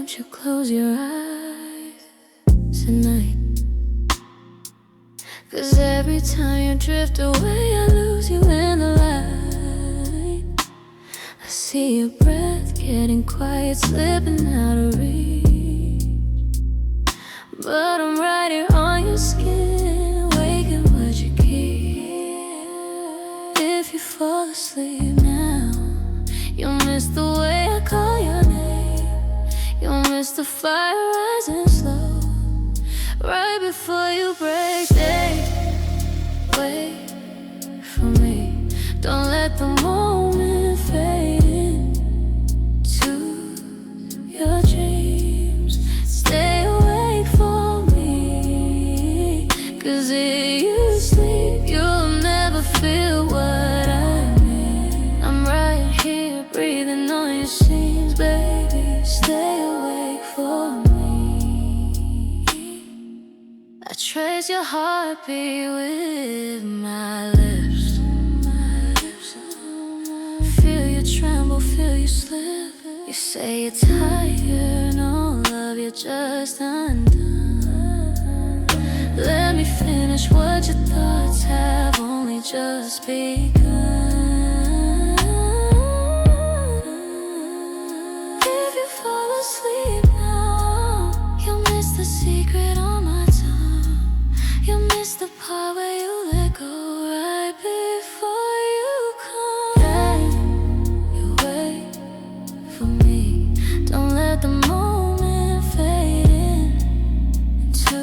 Won't you close your eyes tonight? 'Cause every time you drift away, I lose you in the light. I see your breath getting quiet, slipping out of reach. But I'm right here on your skin, waking what you keep. If you fall asleep now, you'll miss the way I call your name. You'll miss the fire rising slow, right before you break day. Wait for me. Don't let the moment fade into your dreams. Stay awake for me, 'cause if you sleep, you'll never feel what I mean. I'm right here breathing on your seams, baby. Stay awake for me. I trace your heartbeat with my lips. Feel you tremble, feel you slip. You say you're tired, no love, you're just undone. Let me finish what your thoughts have only just begun. If you fall asleep now, you'll miss the secret on my tongue. You'll miss the part where you let go right before you come. Hey, you wait for me. Don't let the moment fade into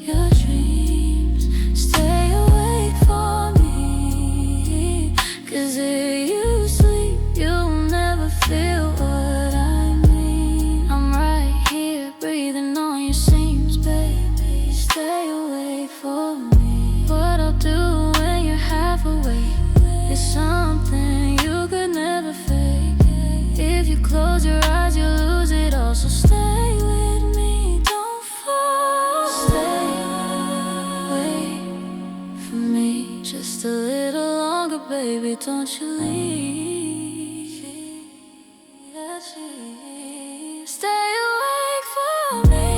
your dreams. Stay awake for me, 'cause if you sleep, you'll never feel what I mean. I'm right here breathing on your seams, baby. Stay awake for me. What I'll do when you're half awake is something you could never fake. If you close your eyes, you lose it all. So stay with me, don't fall. Stay awake for me just a little longer, baby. Don't you leave. Stay awake for me.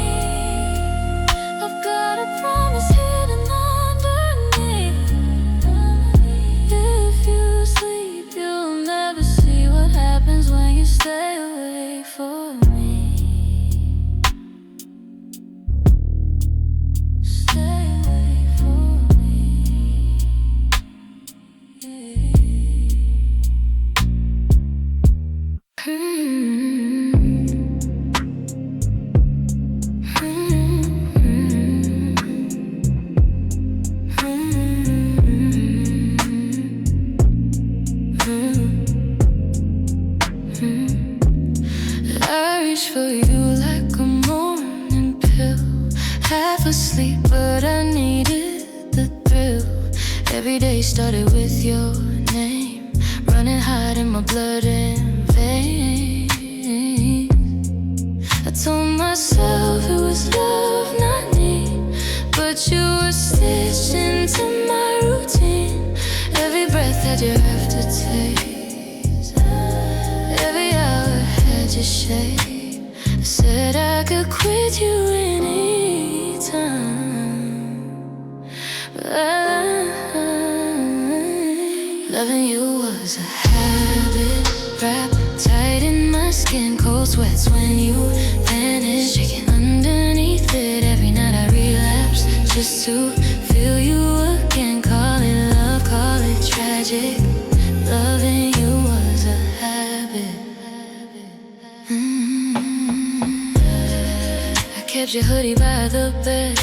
I've got a promise hidden underneath. If you sleep, you'll never see what happens when you stay awake for me. Stay awake for me. I reach for you like a morning pill. Half asleep, but I needed the thrill. Every day started with your name, running hot in my blood and veins. I told myself it was love, not need, but you were stitched into my routine. Every breath had your aftertaste, every hour had your shape. I said I could quit you anytime, but loving you was a habit, wrapped tight in my skin. Cold sweats when you vanish, shaking underneath it. Every night I relapse just to feel you again. Call it love, call it tragic. Loving you was a habit. I kept your hoodie by the bed,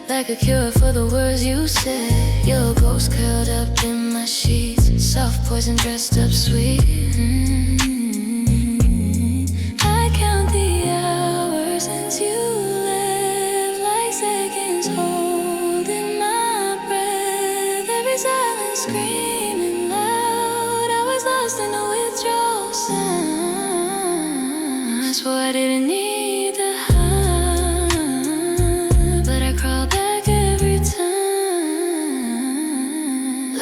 like a cure for the words you said. Your ghost curled up in my sheets, soft poison dressed up sweet. I count the hours since you left, like seconds holding my breath. Every silence screaming loud, I was lost in the withdrawal sound. I swore I didn't need the high, but I crawled back every time.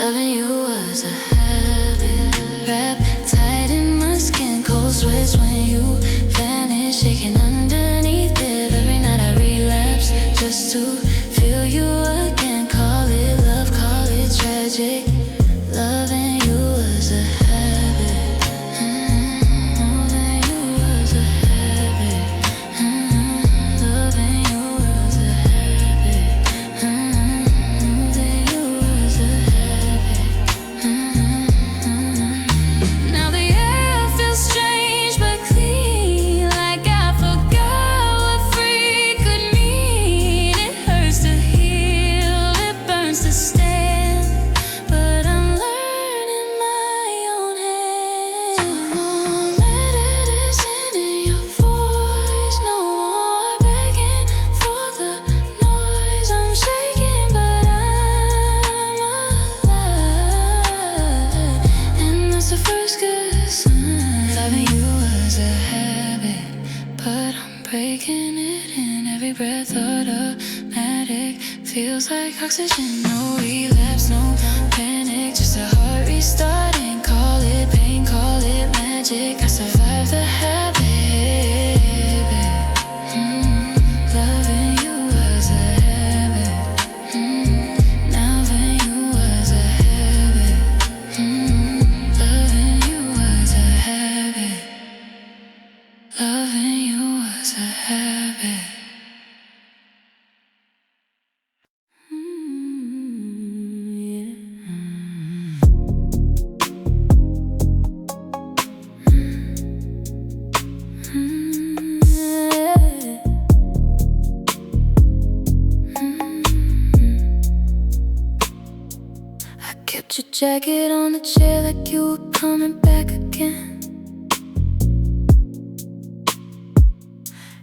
Loving you was a habit, wrapped tight in my skin. Cold sweat is when you vanish, shaking underneath it. Every night I relapse just to feel you again. Call it love, call it tragic. Loving you was a habit. Loving you was a habit. Loving you was a habit. Loving you was a habit. Now the air feels strange but clean, like I forgot what free could mean. It hurts to heal, it burns to stand, but I'm learning my own hand. Medicine in your voice, no more begging for the noise. I'm shaking, but I'm alive, and that's the first good sign. Loving you was a habit, but I'm breaking it in every breath. Automatic, feels like oxygen. No relapse, no panic, just a heart restarting. Call it pain, call it magic. I survived the habit. Loving you was a habit. Loving you was a habit. Loving you was a habit. Loving you was a habit. I kept your jacket on the chair like you were coming back again.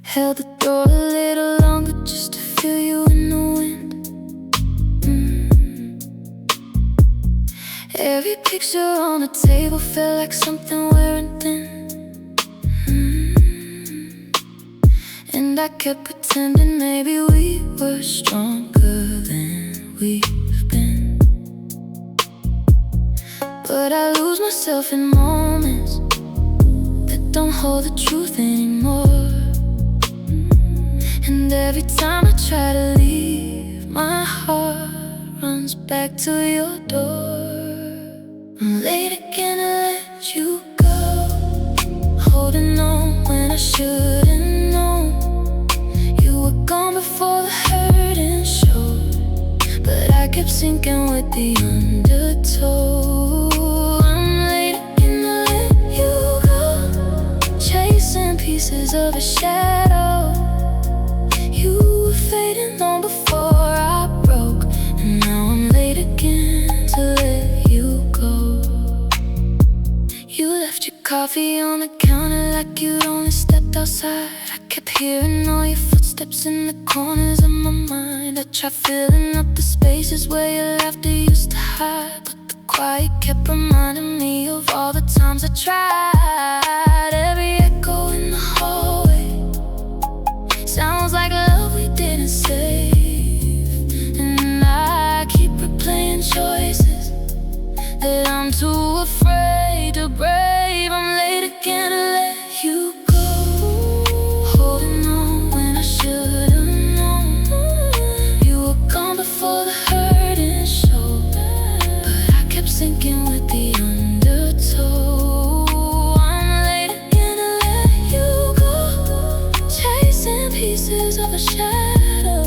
Held the door a little longer just to feel you in the wind. Every picture on the table felt like something wearing thin. And I kept pretending maybe we were stronger than we've been. But I lose myself in moments that don't hold the truth anymore. And every time I try to leave, my heart runs back to your door. I'm late again to let you go, holding on when I shouldn't know. You were gone before the hurting showed, but I kept sinking with the undertow. I'm late again to let you go, chasing pieces of a shadow. You were fading long before I broke, and now I'm late again to let you go. You left your coffee on the counter like you'd only stepped outside. I kept hearing all your footsteps in the corners of my mind. I tried filling up the spaces where your laughter used to hide, but the quiet kept reminding me of all the times I tried. Every echo in the hallway sounds like love we didn't save, and I keep replaying choices that I'm too afraid to brave. I'm late again to let you go, holding on when I should've known. You were gone before the hurting showed, but I kept sinking with the undertow. I'm late again to let you go, chasing pieces of a shadow.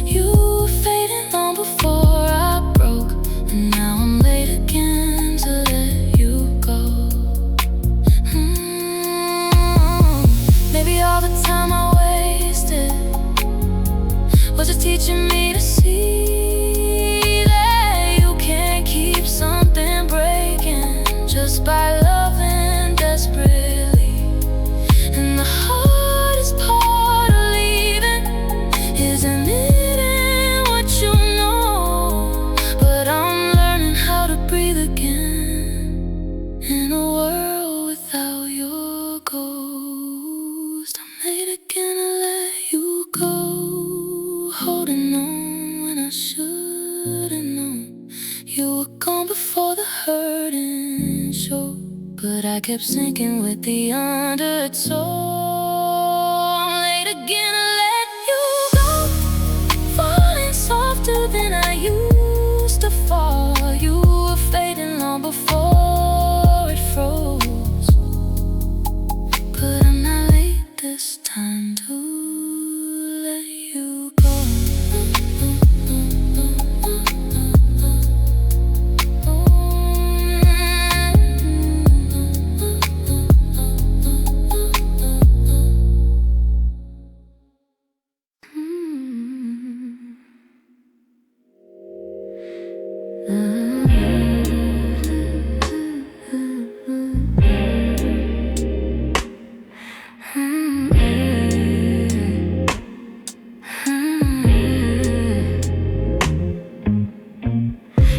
You were fading long before I broke, and now I'm late again to let you go. Maybe all the time I wasted was just teaching me to see that you can't keep something breaking just by loving desperately. And the hardest part of leaving is admitting what you know. But I'm learning how to breathe again in a world without your ghost. I'm late again to let you go, holding on when I should've known. You were gone before the hurting showed, but I kept sinking with the undertow. I'm late again, I let you go, falling softer than I used to fall. You were fading long before it froze, but I'm not late this time to let you go.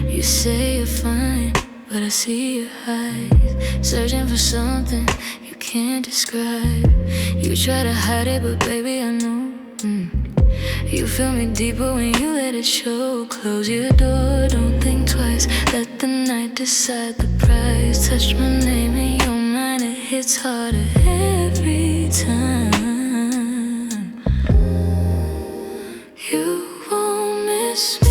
You say you're fine, but I see your eyes, searching for something you can't describe. You try to hide it, but baby, I know. You feel me deeper when you let it show. Close your door, don't think twice, let the night decide the price. Touch my name in your mind, it hits harder every time. You won't miss me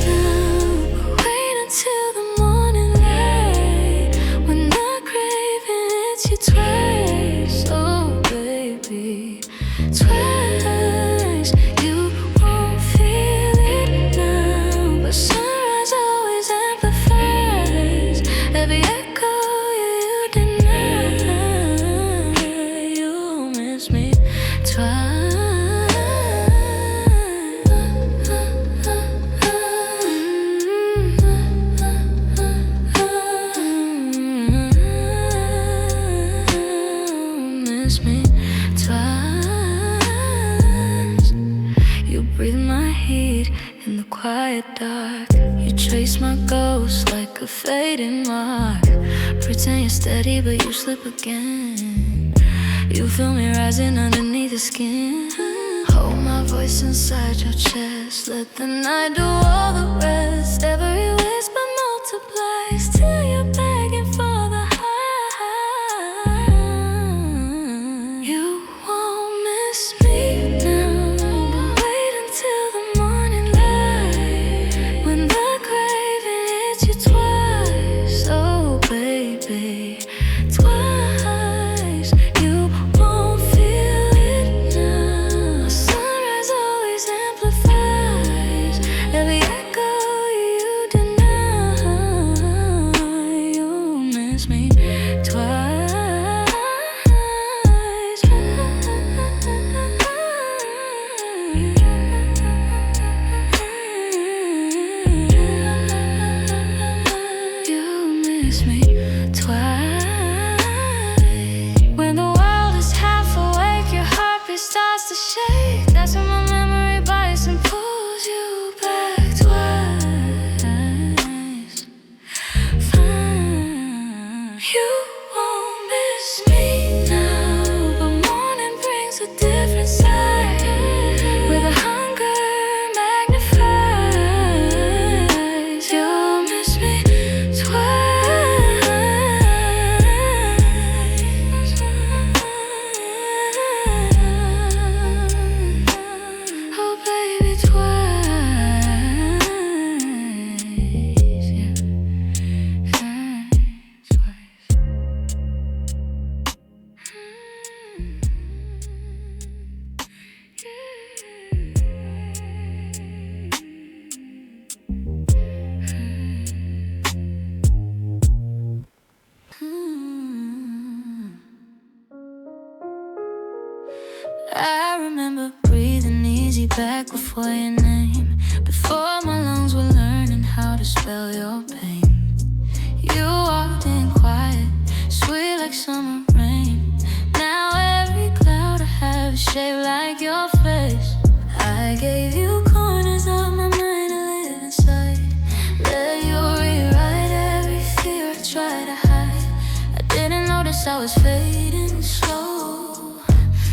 now, but wait until the morning light, when the craving hits you twice. Oh baby, twice. You won't feel it now, but sunrise always amplifies every echo you deny. You'll miss me twice. Miss me twice. You breathe my heat in the quiet dark. You trace my ghost like a fading mark. Pretend you're steady, but you slip again. You feel me rising underneath the skin. Hold my voice inside your chest, let the night do all the rest. Every whisper multiplies till you're begging for the high. You won't miss me now, but wait until the morning light, when the craving hits you twice. Oh baby, twice. You won't feel it now. Sunrise always amplifies every echo you deny. You'll miss me twice. You miss me twice. When the world is half awake, your heartbeat starts to shake. That's when my memory bites and pulls you back twice. Fine. You won't miss me now, but morning brings a different side, where the hunger magnifies. You'll miss me twice. Oh baby, twice. Yeah. Twice. I remember breathing easy back before your name, before my lungs were learning how to spell your pain. You walked in quiet, sweet like summer rain. Now every cloud I have is shaped like your face. I gave you corners of my mind to live inside, let you rewrite every fear I tried to hide. I didn't notice I was fading slow,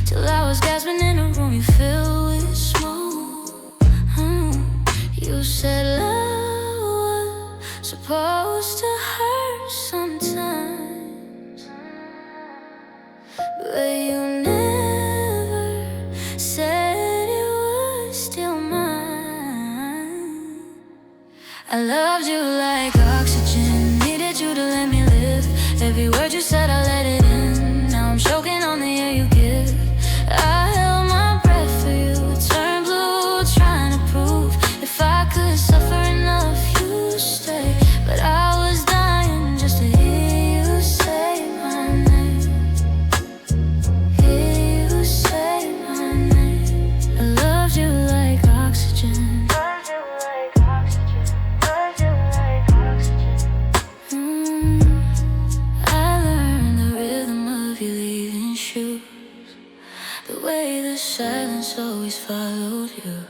till I was gasping in a room you filled with smoke. You said love was supposed to hurt sometimes. I loved you like oxygen, needed you to let me live. Every word you said, I let it in. Now I'm choking on the air you give. I held my breath for you, turned blue, trying to prove if I could suffer enough, you'd stay. But I was dying just to hear you say my name. Hear you say my name. I loved you like oxygen. Loved you like oxygen. Loved you like oxygen. I learned the rhythm of you leaving shoes, the way the silence always followed you.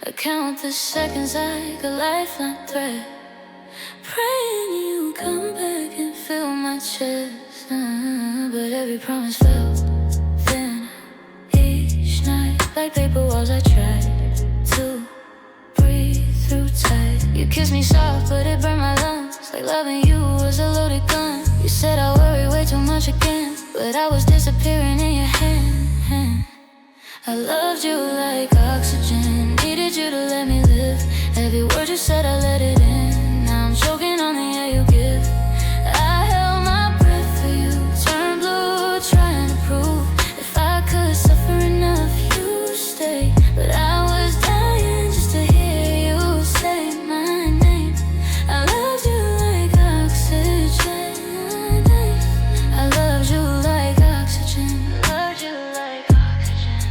I count the seconds like a lifeline thread, praying you come back and fill my chest. But every promise fell thin each night, like paper walls I tried to breathe through tight. You kissed me soft, but it burned my lungs, like loving you was a loaded gun. You said I worry way too much again, but I was disappearing in your hand. I loved you like oxygen, needed you to let me live. Every word you said, I let it in. Now I'm choking on the air you give. I held my breath for you, turned blue, trying to prove if I could suffer enough, you'd stay. But I was dying just to hear you say my name. I loved you like oxygen. I loved you like oxygen. Loved you like oxygen.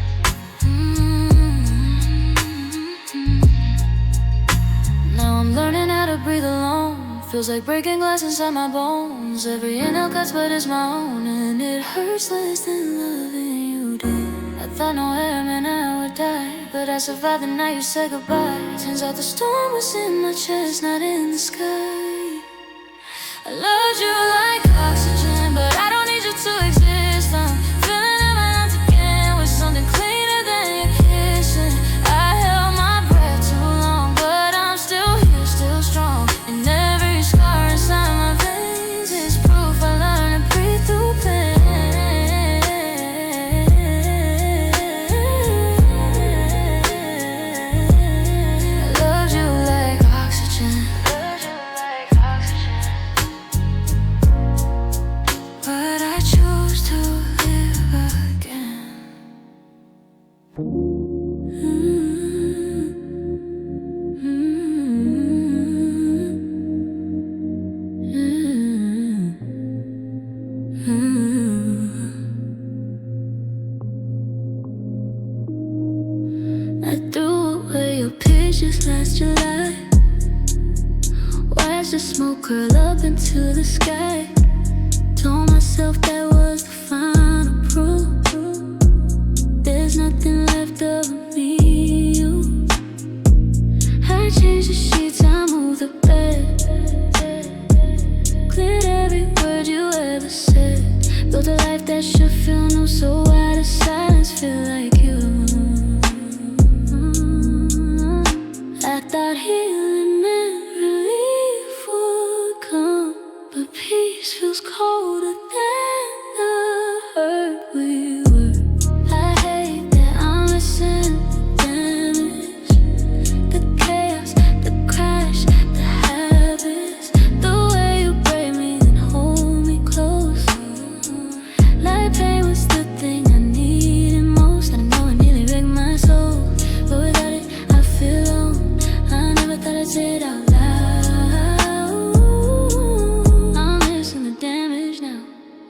Now I'm learning how to breathe alone. Feels like breaking glass inside my bones. Every inhale cuts, but it's my own, and it hurts less than loving you did. I thought no air meant I would die, but I survived the night you said goodbye. Turns out the storm was in my chest, not in the sky. I loved you like oxygen, but I don't need you to exist. I'm filling up my lungs again with something cleaner than your kissing. I held my breath too long, but I'm still here, still strong. And every scar inside my veins is proof I learned to breathe through pain. I loved you like oxygen. Loved you like oxygen. But I choose to live again. I threw away your pictures last July. Watched the smoke curl up into the sky. Told myself that was the final proof. There's nothing left of me, you. I changed the sheets, I moved the bed, cleared every word you ever said. Built a life that should feel new, so why does silence feel like you? I thought healing meant relief would come, but peace feels colder than the hurt we were. I hate that I'm missing the damage, the chaos, the crash, the habits. The way you break me and hold me close, like pain was the thing I needed most. I know it nearly wrecked my soul, but without it I feel alone. I never thought I'd say it out loud. I'm missing the damage now.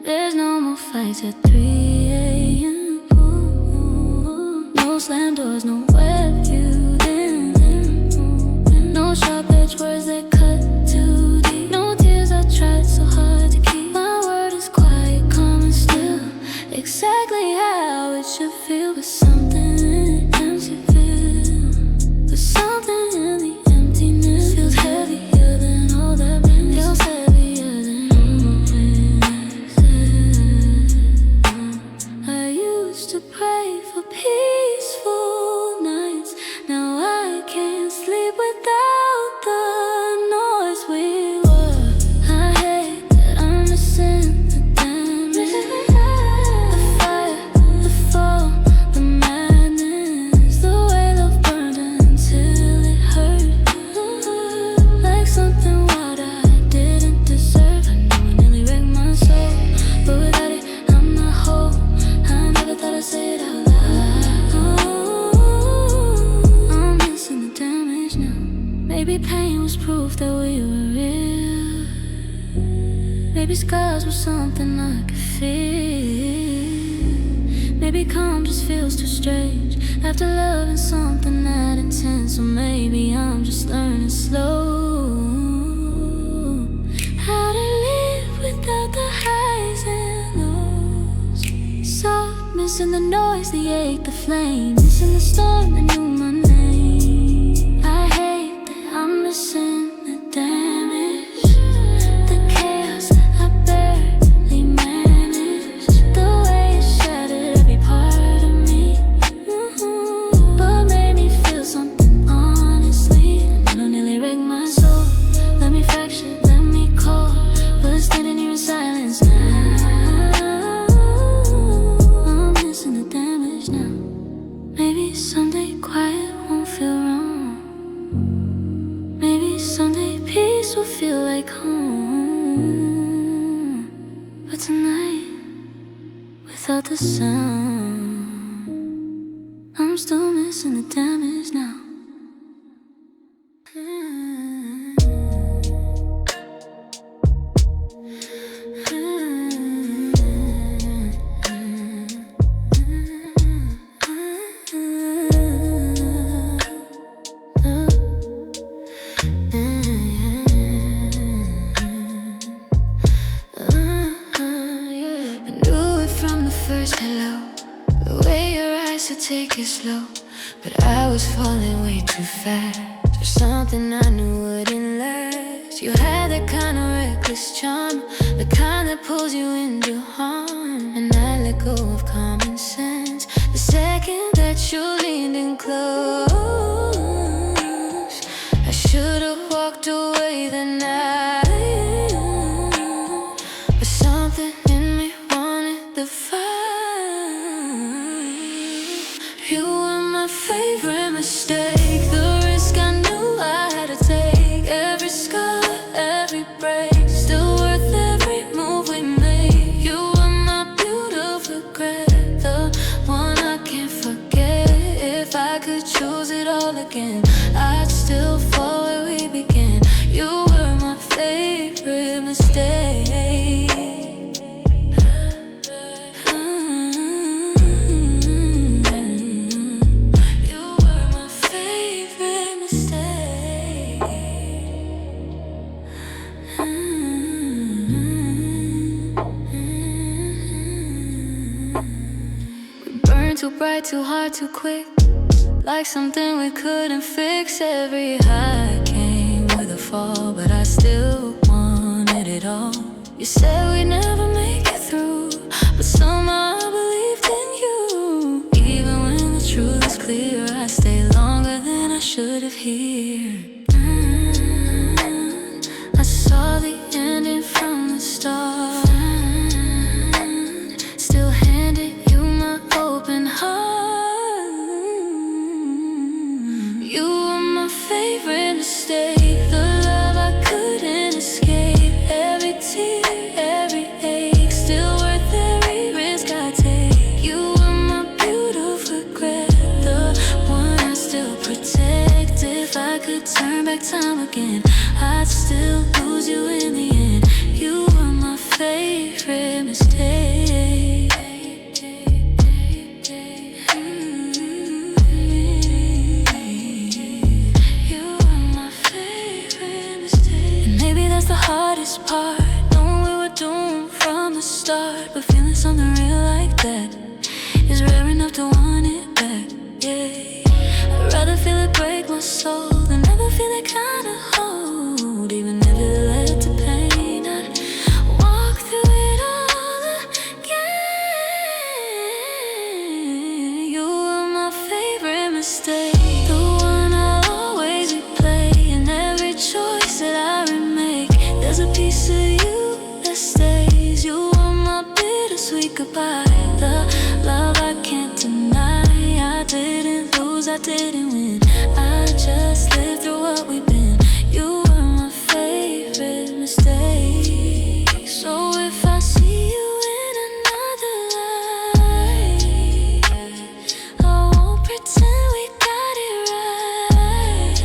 There's no more fights at 3 a.m. No slam doors, no web you in. No sharp-edged words that cut too deep. No tears I tried so hard to keep. My word is quiet, calm and still, exactly how it should feel. But something empty feels, but something in the emptiness feels Maybe pain was proof that we were real. Maybe scars were something I could feel. Maybe calm just feels too strange after loving something that intense. Or maybe I'm just learning slow how to live without the highs and lows. So missing the noise, the ache, the flame, missing the storm that knew my name. I hate that I'm missing the damage, the chaos that I barely managed, the way it shattered every part of me, but made me feel something honestly. And it'll nearly wreck my soul. Let me fracture, let me cold, but standing here in silence now. I'm missing the damage now. Maybe someday quiet won't feel wrong. Maybe someday peace will feel like home. But tonight, without the sound, I'm still missing the damage now. First hello, the way your eyes would take it slow, but I was falling way too fast for something I knew wouldn't last. You had that kind of reckless charm, the kind that pulls you into harm, and I let go of common sense the second that you leaned in close. I should've walked away the night, but something in me wanted the fight. You were my favorite mistake, the risk I knew I had to take. Every scar, every break, still worth every move we made. You were my beautiful regret, the one I can't forget. If I could choose it all again, I'd still fall where we began. You were my favorite mistake. Too bright, too hard, too quick, like something we couldn't fix. Every high came with a fall, but I still wanted it all. You said we'd never make it through, but somehow I believed in you. Even when the truth is clear, I stayed longer than I should have here. I saw the ending from the start, still handed you my open heart. You were my favorite mistake, the love I couldn't escape. Every tear, every ache, still worth every risk I take. You were my beautiful regret, the one I still protect. If I could turn back time again, I'd still lose you in the end. You were my favorite mistake. The hardest part, knowing we were doomed from the start, but feeling something real like that is rare enough to want it back. Yeah, I'd rather feel it break my soul than never feel it kind of hold. Even if it led to pain, I'd walk through it all again. You were my favorite mistake, the one I'll always replay. In every choice that I remake, there's a piece of you that stays. You were my bittersweet goodbye, the love I can't deny. I didn't lose, I didn't win, I just lived through what we've been. You were my favorite mistake. So if I see you in another life, I won't pretend we got it right.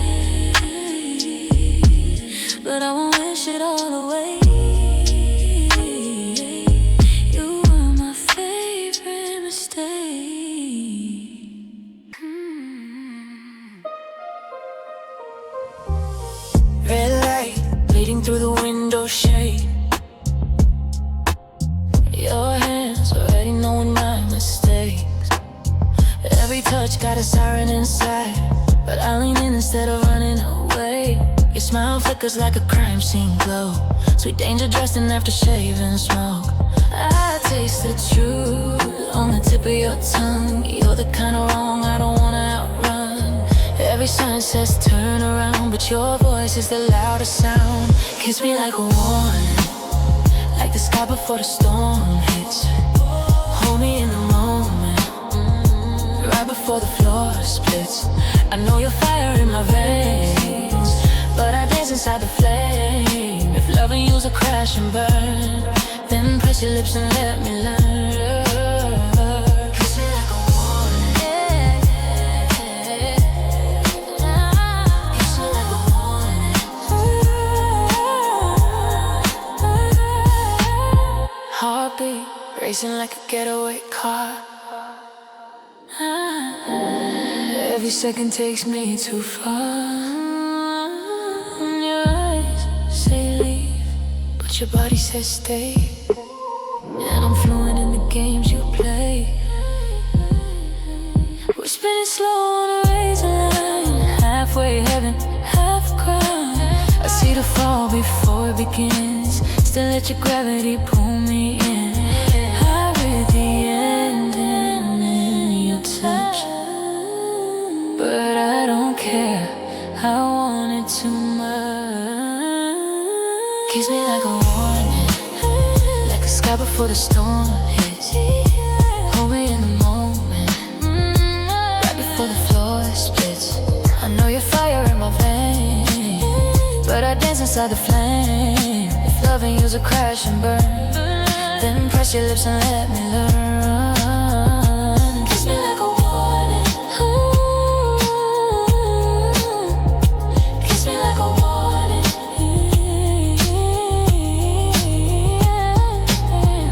but I won't wish it all away. You were my favorite mistake. Red light bleeding through the window shade. Your hands already knowing my mistakes. Every touch got a siren inside, but I lean in instead of running away. Your smile flickers like a crime scene glow. Sweet danger dressed in aftershave and smoke. I taste the truth on the tip of your tongue. You're the kind of wrong I don't wanna outrun. Every sign says turn around, but your voice is the loudest sound. Kiss me like a warning, like the sky before the storm hits. Hold me in the moment, right before the floor splits. I know your fire in my veins, but I dance inside the flame. If loving you's a crash and burn, then press your lips and let me learn. Kiss me like a warning, kiss me like a warning. Heartbeat racing like a getaway car. Every second takes me too far. Your eyes say leave, but your body says stay. And I'm fluent in the games you play. We're spinning slow on a razor line, halfway heaven, half crime. I see the fall before it begins, still let your gravity pull me in. I read the ending in your touch, but I don't care, I want it too much. Kiss me like a warning, like a sky before the storm hits. Hold me in the moment, right before the floor splits. I know your fire in my veins, but I dance inside the flame. If loving you's a crash and burn, then press your lips and let me learn. Kiss me like a warning, kiss me like a warning.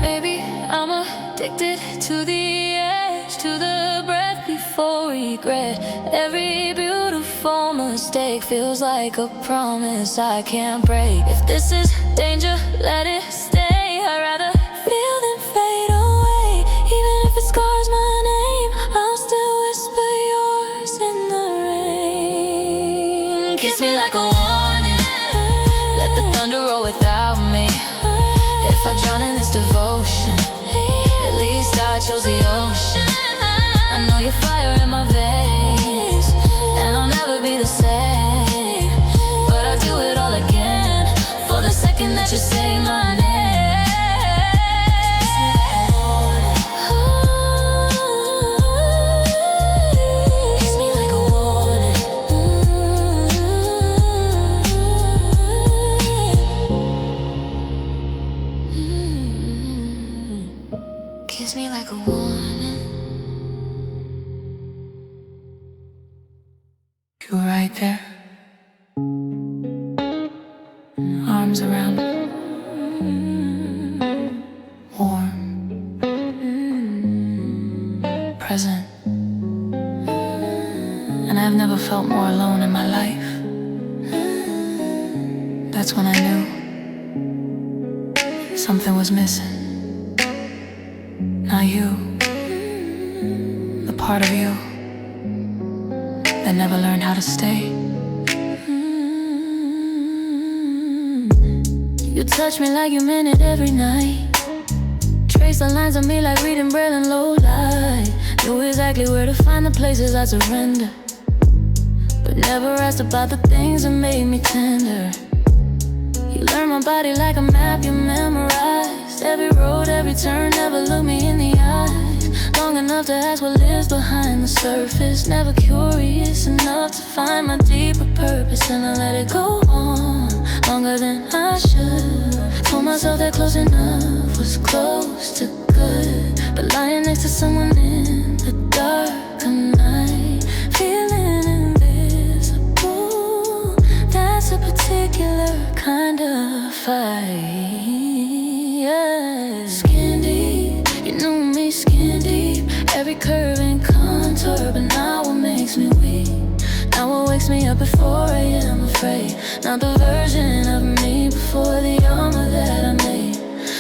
Baby, I'm addicted to the edge, to the breath before regret. Every beautiful mistake feels like a promise I can't break. If this is danger, let it stay. I'd rather feel than fade away. Even if it scars my name, I'll still whisper yours in the rain. Kiss me like a warning, let the thunder roll without me. If I drown in this devotion, at least I chose the ocean. I know your fire in my veins, and I'll never be the same. But I'll do it all again for the second that you say my name. Kiss me like a warning. Kiss me like a warning. You were right there, arms around me, warm, present. And I've never felt more alone in my life. That's when I knew something was missing. Not you, the part of you that never learned how to stay. You touch me like you meant it every night. Trace the lines of me like reading braille in low light. Knew exactly where to find the places I surrender, but never asked about the things that made me tender. You learn my body like a map you memorized. Every road, every turn, never look me in the eyes. Long enough to ask what lives behind the surface. Never curious enough to find my deeper purpose. And I let it go on longer than I should. Told myself that close enough was close to good, but lying next to someone in the dark of night, feeling invisible, that's a particular kind kind of fight. Yeah. Skin deep, you knew me skin deep. Every curve and contour, but now what makes me weak? Now what wakes me up at 4 a.m. afraid. Not the version of me before the armor that I made.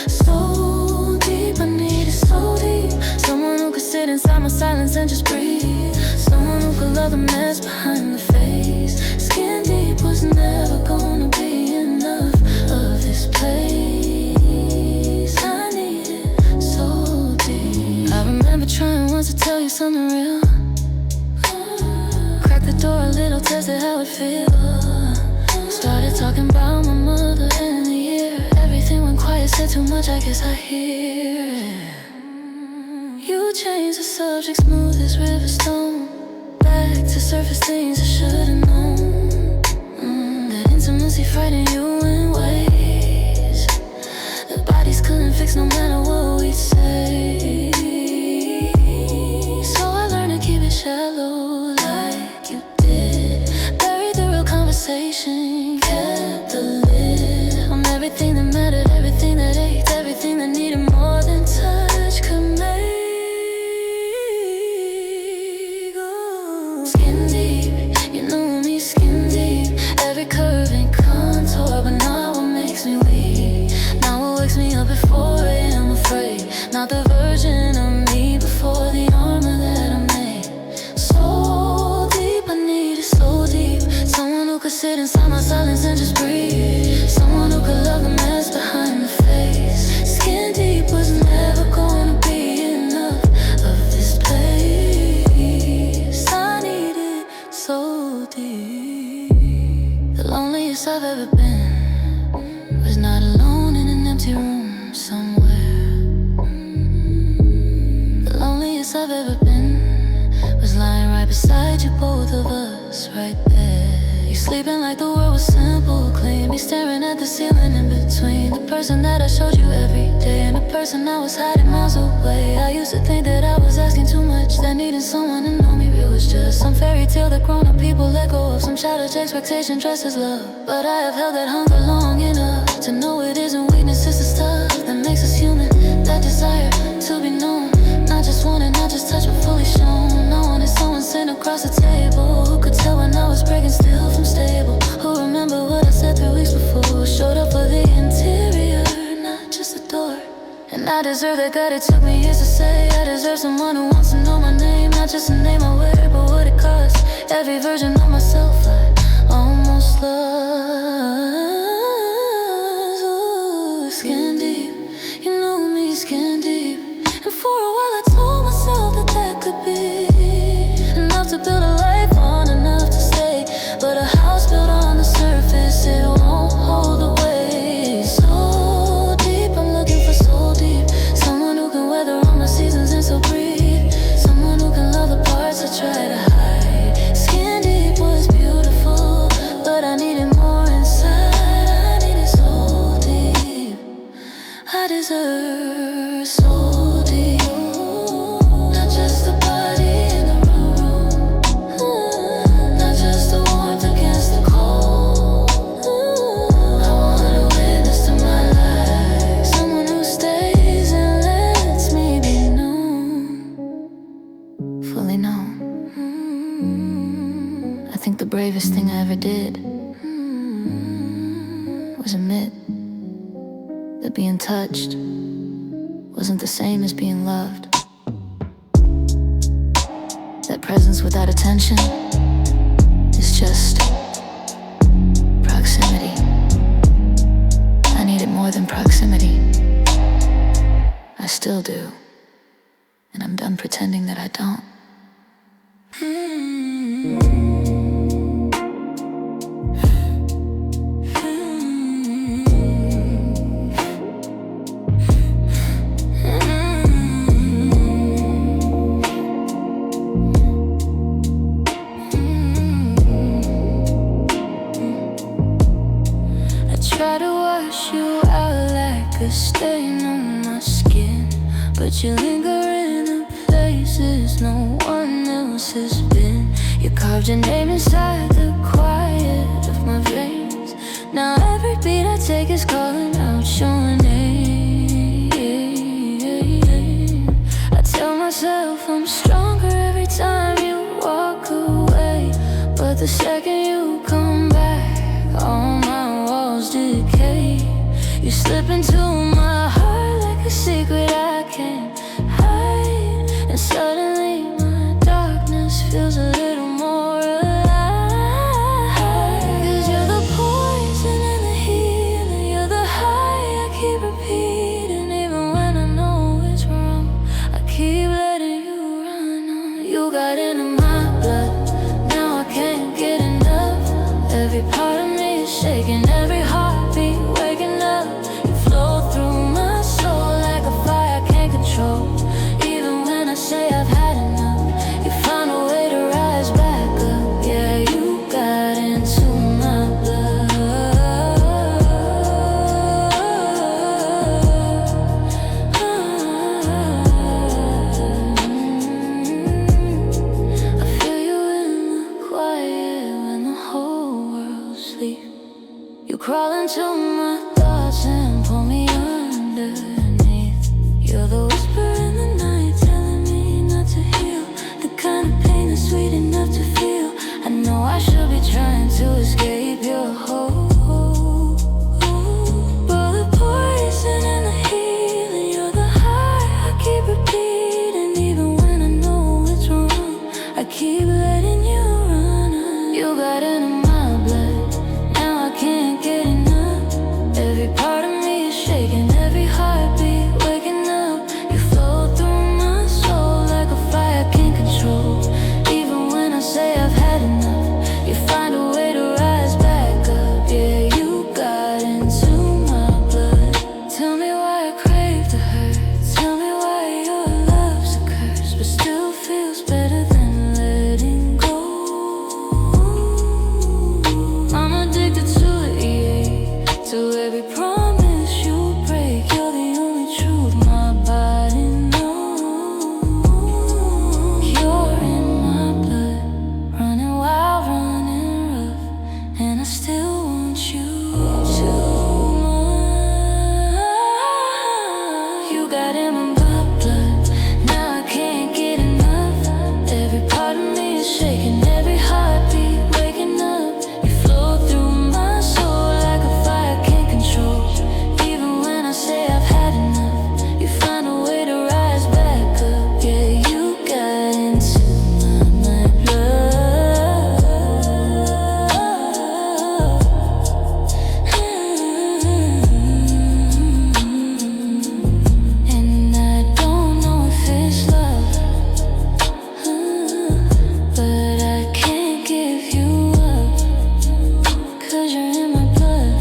So deep, I need it so deep. Someone who could sit inside my silence and just breathe. Someone who could love the mess behind the face. Skin deep was never gonna be enough of this place. I need it so deep. I remember trying once to tell you something real. Cracked the door a little, tested how it feels. Started talking about my mother and the year. Everything went quiet, said too much, I guess I hear it. You changed the subject, smooth as river stone. Back to surface things I should've known. That intimacy frightened you in ways that bodies couldn't fix no matter what we'd say. So I learned to keep it shallow like you did. Buried the real conversation, kept the lid on everything that mattered, everything that ached, everything that needed more than touch could make. Skin deep, you knew me skin deep. Every curve and contour, but now what makes me weak? Now what wakes me up at 4 a.m. afraid. Not the version of me before the armor that I made. So deep, I need it so deep. Someone who could sit inside my silence and just breathe. Someone who could love the mess behind the face. Skin deep was never gonna be enough of this place. I need it so deep. The loneliest I've ever been was not alone in an empty room somewhere. The loneliest I've ever been was lying right beside you, both of us right there. You sleeping like the world was simple, clean. Me staring at the ceiling in between the person that I showed you every day and the person I was hiding miles away. I used to think that I was asking too much, that needing someone to know me real was just some fairy tale that grown-up people let go of. Some childish expectation dressed as love. But I have held that hunger long enough to know it isn't weakness, it's the stuff that makes us human. That desire to be known, not just wanted, not just touched, but fully shown. I wanted someone sitting across the table who could tell when I was breaking still from stable. Who remember what I said 3 weeks before. Showed up for the interior, not just the door. And I deserve that God, it took me years to say. I deserve someone who wants to know my name, not just a name I wear, but what it costs. Every version of myself I almost lost. Ooh, skin deep, you knew me skin deep. And for a while I told myself that that could be enough to build a life on, enough to stay. But a house built on the surface, it won't hold the weight. So deep, I'm looking for so deep. Someone who can weather all my seasons and still breathe. Someone who can love the parts I try to hide. Skin deep was beautiful, but I needed more inside. I needed so deep. I deserve so deep. Not just the body in the room, not just the warmth against the cold. I want a witness to my life, someone who stays and lets me be known, fully known. I think the bravest thing I ever did was admit that being touched wasn't the same as being loved. That presence without attention is just proximity. I needed more than proximity. I still do. And I'm done pretending that I don't. Try to wash you out like a stain on my skin, but you linger in the places no one else has been. You carved your name inside the quiet of my veins. Now every beat I take is calling out your name. I tell myself I'm stronger every time you walk away, but the second you come back, all my walls decay. You slip into my heart like a secret I can't hide, and suddenly my darkness feels a little more alive. 'Cause you're the poison and the healing, you're the high I keep repeating. Even when I know it's wrong, I keep letting you run on. You got into my blood, now I can't get enough. Every part of me is shaking, every heartbeat waking up. You flow through my soul like a fire I can't control. Even when I say I've had enough, you find a way to rise back up. Yeah, you got into my blood. I feel you in the quiet when the whole world sleeps. You crawl into my thoughts and pull me underneath. You're the whisper in the night telling me not to heal, the kind of pain that's sweet enough to feel. I know I should be trying to escape your hold, but the poison and the healing, you're the high I keep repeating. Even when I know it's wrong, I keep letting you run. You got into my blood, now I can't get enough. Every part of me is shaking, every heartbeat waking up. You flow through my soul like a fire I can't control. Even when I say I've had enough, you find a way to rise back up. Yeah, you got into my blood. Tell me why I crave the hurt, tell me why your love's a curse, but still feels better than letting go. I'm addicted to it, yeah, to every promise you break. You're the only truth my body knows. You're in my blood, running wild, running rough, and I still want you too much. You got in my blood, now I can't get enough. Every part of me is shaking, every heartbeat waking up. You flow through my soul like a fire I can't control. Even when I say I've had enough, you find a way to rise back up. Yeah, you got into my blood. And I don't know if it's love, but I can't give you up, 'cause you're in my blood.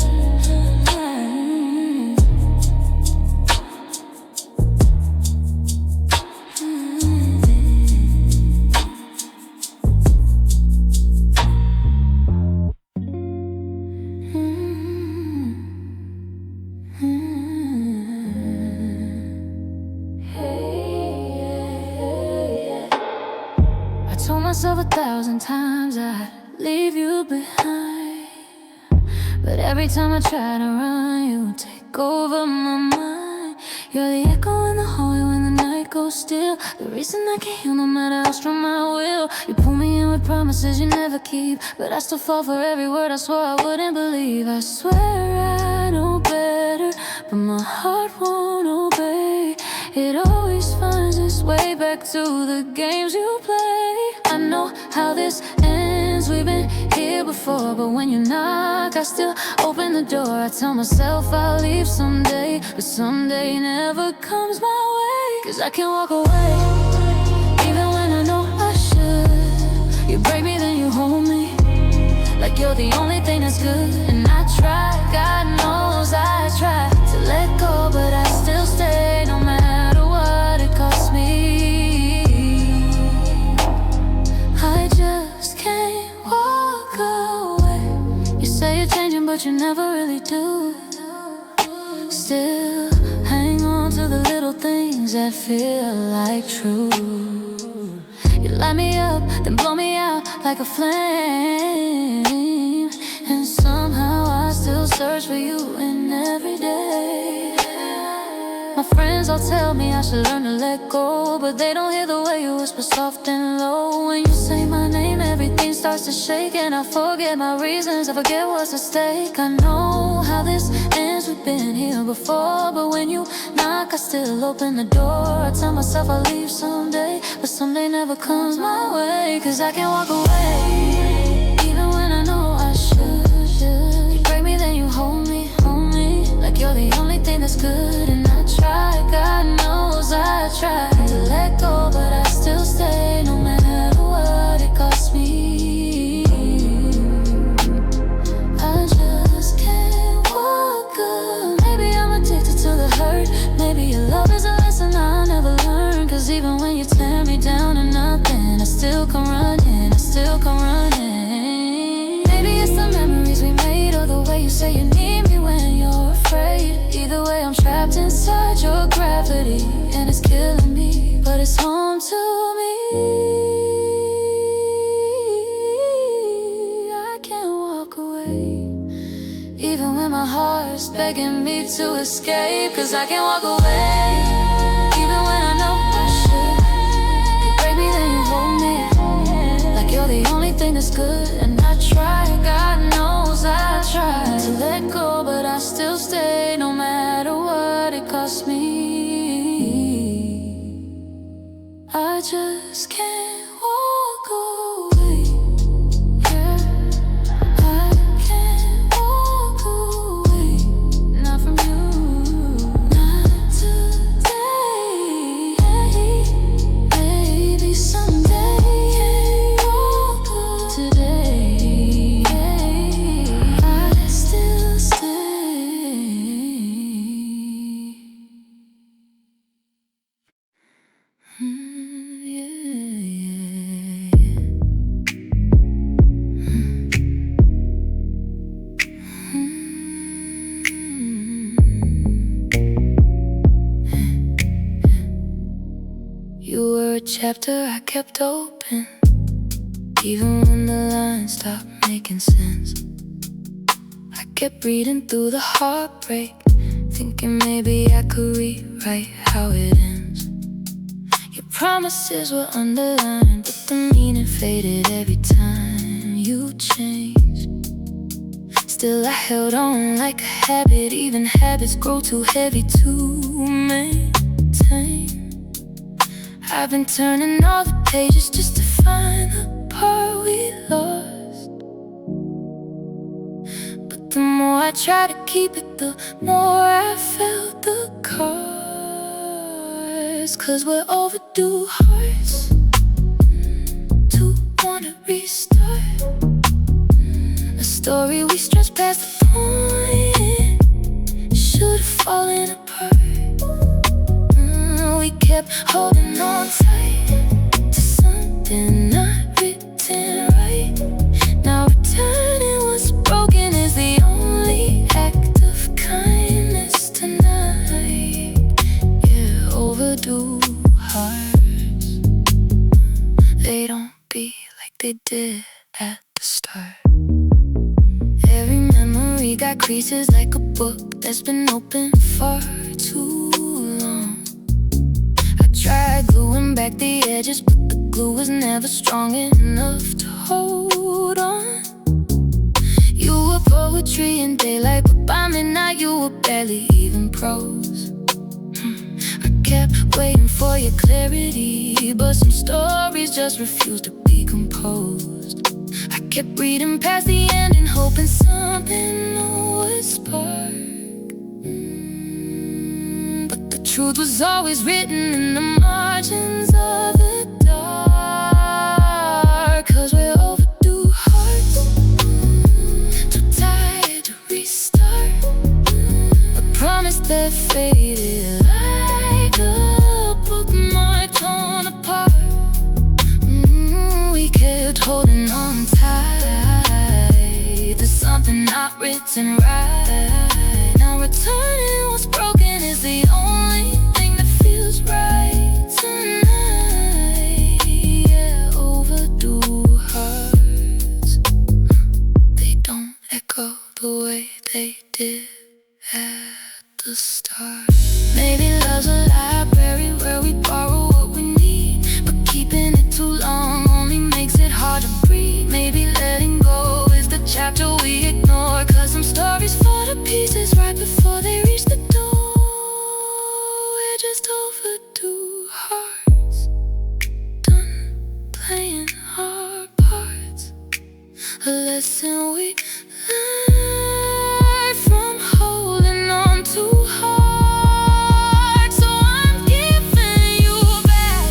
I told myself 1,000 times I'd leave you behind, but every time I try to run, you take over my mind. You're the echo in the hallway when the night goes still, the reason I can't heal no matter how strong my will. You pull me in with promises you never keep, but I still fall for every word I swore I wouldn't believe. I swear I know better, but my heart won't obey. It always finds its way back to the games you play. I know how this ends, we've been here before, but when you knock, I still open the door. I tell myself I'll leave someday, but someday never comes my way. 'Cause I can't walk away, even when I know I should. You break me, then you hold me, like you're the only thing that's good. And I try, God knows I try to let go, but I still stay no matter what it costs me. I just can't walk away. You say you're changing, but you never really do. Still hang on to the little things that feel like truth. You light me up, then blow me out like a flame, and somehow I still friends all tell me I should learn to let go, but they don't hear the way you whisper soft and low. When you say my name, everything starts to shake, and I forget my reasons, I forget what's at stake. I know how this ends, we've been here before, but when you knock, I still open the door. I tell myself I'll leave someday, but someday never comes my way. Cause I can't walk away, even when I know I should. You break me, then you hold me, like you're the only thing that's good. And I try, God knows I try to let go, but I still stay, no matter what it costs me. I just can't walk away. Maybe I'm addicted to the hurt. Maybe your love is a lesson I'll never learn. Cause even when you tear me down to nothing, I still come running, I still come running. Maybe it's the memories we made, or the way you say you need me when you're afraid. Either way, I'm trapped inside your gravity, and it's killing me, but it's home to me. I can't walk away, even when my heart's begging me to escape. Cause I can't walk away, even when I know I should. You break me, then you hold me, like you're the only thing that's good. And I try, God knows I try to let go, but I still stay, no matter what it costs me. I just can't walk away. Yeah, I can't walk away, not from you, not today. Maybe someday. Can't walk away today. I still stay. You were a chapter I kept open, even when the lines stopped making sense. I kept reading through the heartbreak, thinking maybe I could rewrite how it ends. Your promises were underlined, but the meaning faded every time you changed. Still I held on like a habit, even habits grow too heavy to maintain. I've been turning all the pages just to find the part we lost. But the more I try to keep it, the more I felt the cost. Cause we're overdue hearts, to wanna restart a story we stretched past the point, should've fallen apart. We kept holding on tight to something not written right. Now returning what's broken is the only act of kindness tonight. Yeah, overdue hearts, they don't beat like they did at the start. Every memory got creases like a book that's been open far too long. Tried gluing back the edges, but the glue was never strong enough to hold on. You were poetry in daylight, but by midnight you were barely even prose. I kept waiting for your clarity, but some stories just refused to be composed. I kept reading past the end and hoping something would spark. Truth was always written in the margins of the dark. Cause we're overdue hearts, too tired to restart a promise that faded like a bookmark torn apart. We kept holding on tight to something not written right. Now returning what's broken is the only thing that feels right tonight. Yeah, overdue hearts, they don't echo the way they did at the start. Maybe love's a library where we borrow what we need, but keeping it too long only makes it hard to breathe. Maybe letting go is the chapter we ignore, 'cause some stories fall to pieces right before they reach the door. We're just overdue hearts, done playing our parts. A lesson we learned from holding on too hard. So I'm giving you back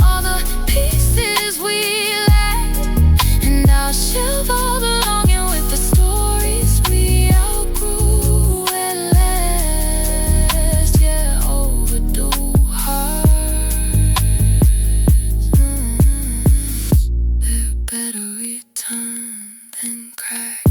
all the pieces we lack, and I'll shelve all the longing with the stories we outgrew at last. Yeah, overdue hearts. They're better returned than cracked.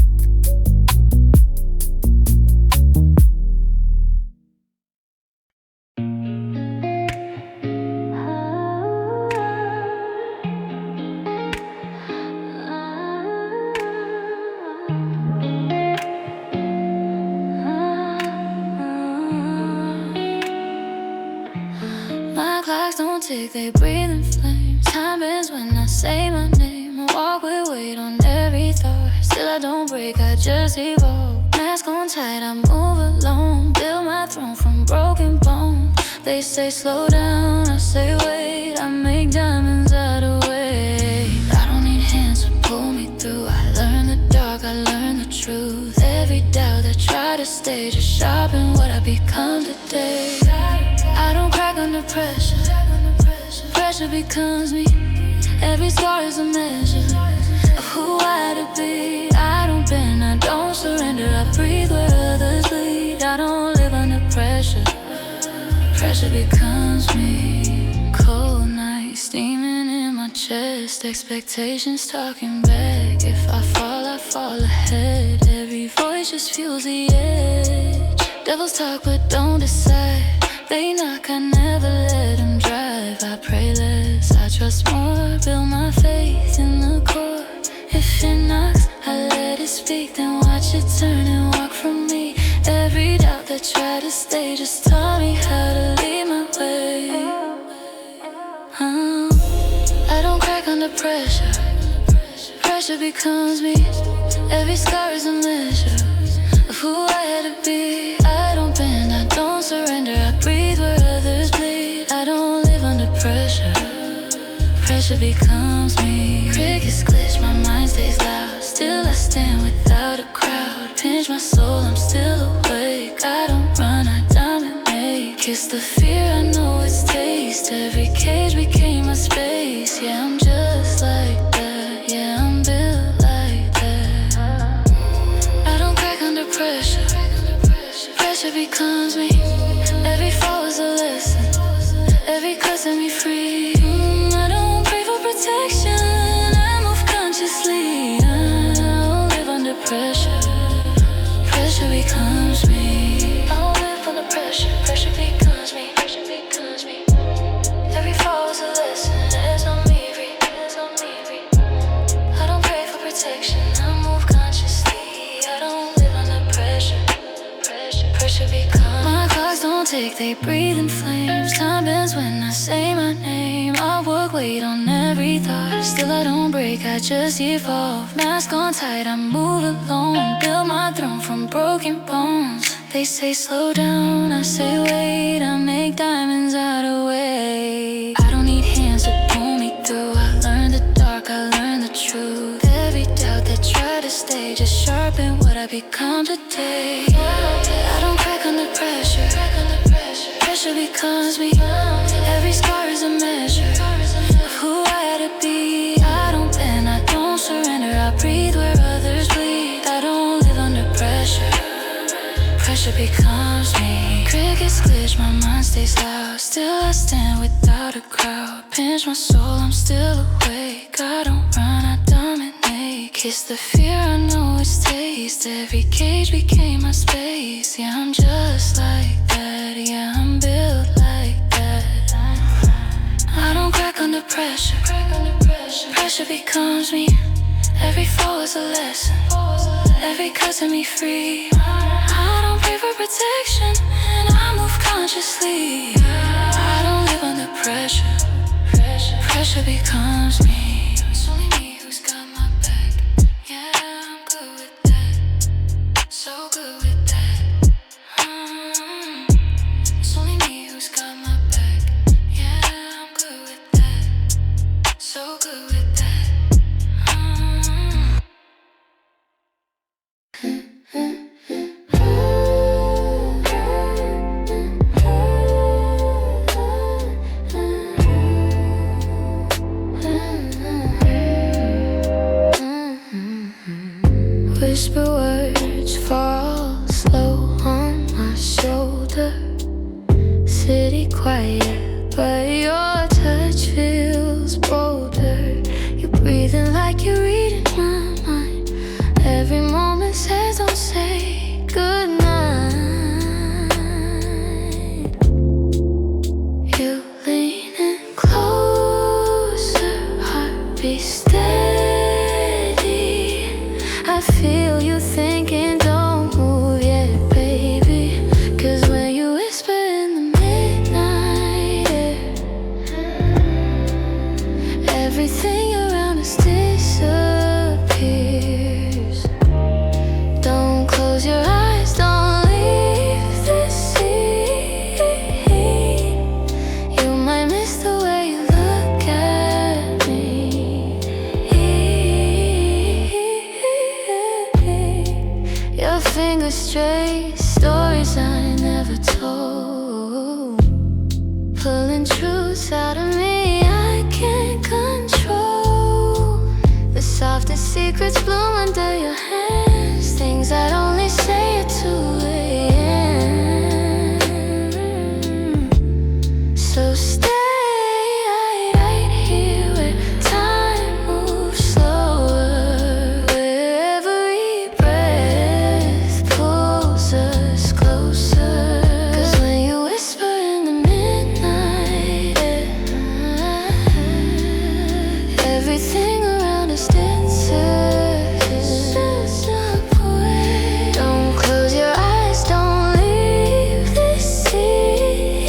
My clocks don't tick, they breathe in flames. Time bends when I say my name. I walk with weight on every thought. Still I don't break, I just evolve. Mask on tight, I move alone. Build my throne from broken bones. They say slow down, I say wait. I make diamonds out of weight. I don't need hands to pull me through. I learn the dark, I learn the truth. Every doubt that try to stay just sharpen what I become today. I don't crack under pressure. Pressure becomes me. Every scar is a measure of who I had to be. I don't bend, I don't surrender. I breathe where others bleed. I don't live under pressure. Pressure becomes me. Cold nights steaming in my chest. Expectations talking back. If I fall ahead. Every voice just fuels the edge. Devils talk but don't decide. They knock, I never let them drive. I pray less, I trust more. Build my faith in the core. If it knocks, I let it speak. Then watch it turn and walk from me. Every doubt that tried to stay just taught me how to lead my way. I don't crack under pressure. Pressure becomes me. Every scar is a measure of who I had to be. I don't bend, I don't surrender. I breathe where others bleed. I don't live under pressure. Pressure becomes me. Crickets glitch, my mind stays loud. Still I stand without a crowd. Pinch my soul, I'm still awake. I don't run, I dominate. Kiss the fear, I know its taste. Every cage became my space. Yeah, I'm just like that. Yeah, I'm built like that. I don't crack under pressure. Pressure becomes me. Every fall is a lesson. Every cut set me free. I don't pray for protection. I move consciously. I don't live under pressure. Pressure becomes me. I don't live under pressure. Pressure becomes me. Pressure becomes me. Every fall is a lesson. As on me, as on me. I don't pray for protection. I move consciously. I don't live under pressure. Pressure becomes. My clocks don't tick, they breathe in flames. Time bends when I say my name. I work weight on every thought. Still I don't break, I just evolve. Mask on tight, I move alone. Build my throne from broken bones. They say slow down, I say wait. I make diamonds out of weight. I don't need hands to pull me through. I learn the dark, I learn the truth. Every doubt that try to stay just sharpen what I become today. I don't crack under pressure. Pressure becomes me. Every scar is a measure of who I had to be. I don't bend, I don't surrender. I breathe where others bleed. I don't live under pressure. Pressure becomes me. Crickets glitch, my mind stays loud. Still I stand without a crowd. Pinch my soul, I'm still awake. I don't run, I dominate. Kiss the fear, I know its taste. Every cage became my space. Yeah, I'm just like that. Yeah, I'm built like that. I don't crack under pressure. Pressure becomes me. Every fall is a lesson. Every cut set me free. I don't pray for protection, and I move conscious. consciously. I don't live under pressure. Pressure becomes me. It's only me who's got my back. Yeah, I'm good with that. So good with that. It's only me who's got my back. Yeah, I'm good with that. So good with that. Whisper words fall slow on my shoulder. City quiet, but your touch feels bolder. You're breathing like you're reading my mind. Every moment says don't say goodnight. You leaning closer, heartbeat steady. I feel you thinking, don't move yet, baby. 'Cause when you whisper in the midnight air, everything around us disappears. Don't close your eyes, don't leave the scene. You might miss the way you look at me. Your fingers stray, stories I never told. Pulling truths out of me I can't control. The softest secrets bloom under your hands. Things I'd only say at 2 a.m. So stay right here where time moves slower, where every breath pulls us closer. 'Cause when you whisper in the midnight air, everything around us disappears. Don't close your eyes, don't leave this scene.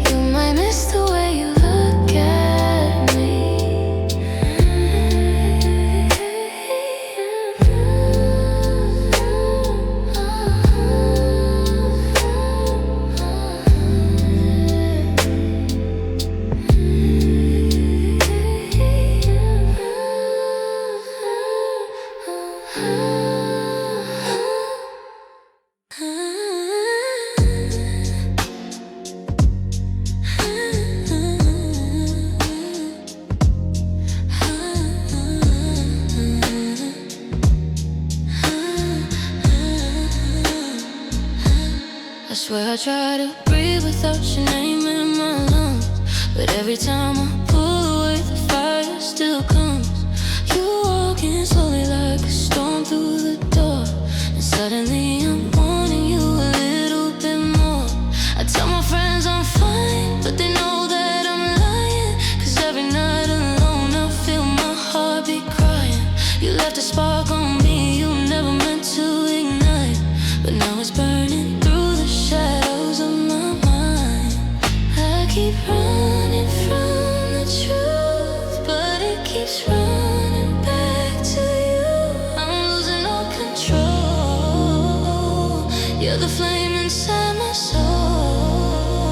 You might miss the way you look at me. I swear I try to breathe without your name in my lungs, but every time I pull away the fire still comes. You walk in slowly like a storm through the door, and suddenly I'm wanting you a little bit more. I tell my friends I'm fine, but they know that I'm lying. 'Cause every night alone I feel my heartbeat crying. You left a spark on me you never meant to ignite, but now it's burning through the shadows of my mind. I keep running from the truth, but it keeps running back to you. I'm losing all control. You're the flame inside my soul.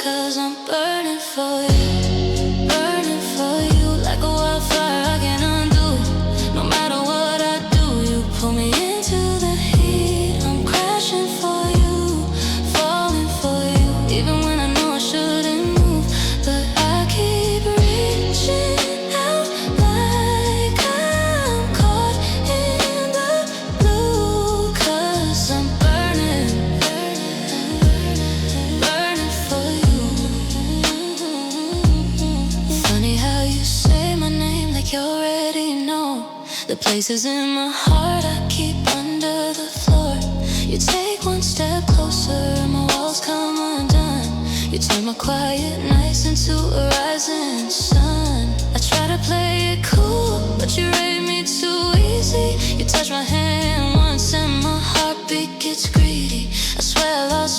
'Cause I'm burning for you, burning for you like a wildfire I can't undo. No matter what I do, you pull me into the heat. I'm crashing for you, falling for you, even when I know I shouldn't move. But I keep reaching out like I'm caught in the blue. 'Cause I'm burning, burning for you. Funny how you say my name like you already know. The places in my heart I keep under the floor. You take one step closer and my walls come undone. You turn my quiet nights into a rising sun. I try to play it cool, but you raid me too easy. You touch my hand once and my heartbeat gets greedy. I swear I lost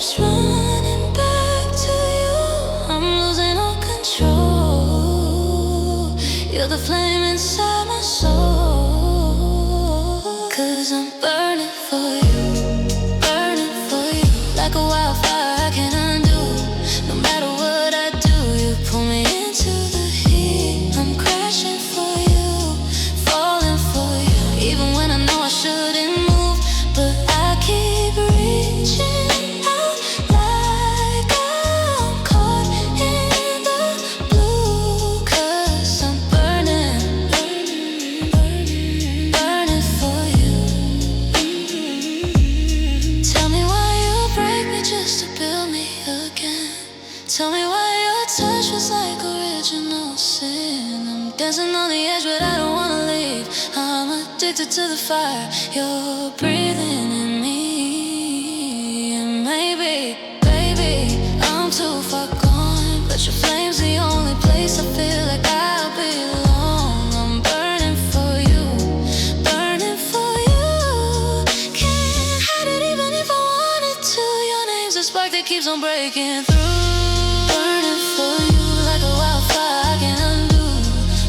keeps running back to you. I'm losing all control. You're the flame inside my soul. 'Cause I'm burning for you, burning for you. Like a wildfire I can't undo. No matter what I do, you pull me into the heat. I'm crashing for you, falling for you. Even when I know I shouldn't move, but I keep reaching out like I'm caught in the blue. 'Cause I'm burning, burning, burning for you. Tell me why you break me just to build me again. Tell me why your touch was like original sin. I'm dancing on the edge but I don't wanna leave. I'm addicted to the fire you're breathing in me. And maybe, baby, I'm too far gone, but your flame's the only place I feel like I belong. I'm burning for you, burning for you. Can't hide it even if I wanted to. Your name's the spark that keeps on breaking through. Burning for you like a wildfire I can't undo.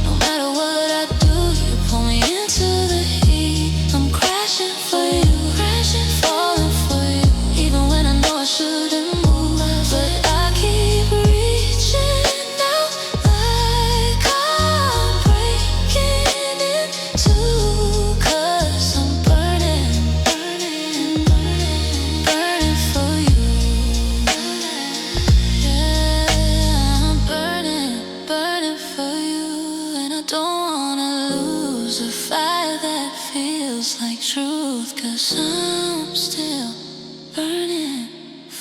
No matter what I do, you pull me into the heat. I'm crashing for you, crashing, falling for you. Even when I know I shouldn't move, but I keep reaching out like I'm breaking in two. 'Cause I'm burning, burning, burning, burning for you. Yeah, I'm burning, burning for you. And I don't wanna lose a fire that feels like truth. 'Cause I'm still burning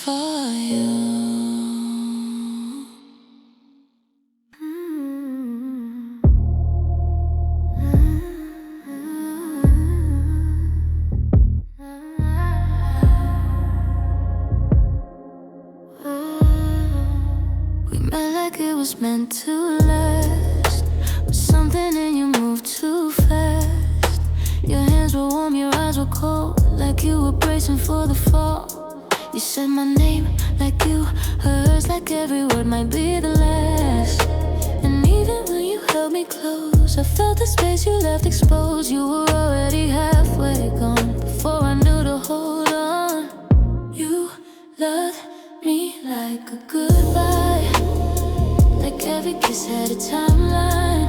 for you. We met like it was meant to last, but something in you moved too fast. Your hands were warm, your eyes were cold, like you were bracing for the fall. You said my name like you hers, like every word might be the last. And even when you held me close, I felt the space you left exposed. You were already halfway gone before I knew to hold on. You loved me like a goodbye, like every kiss had a timeline,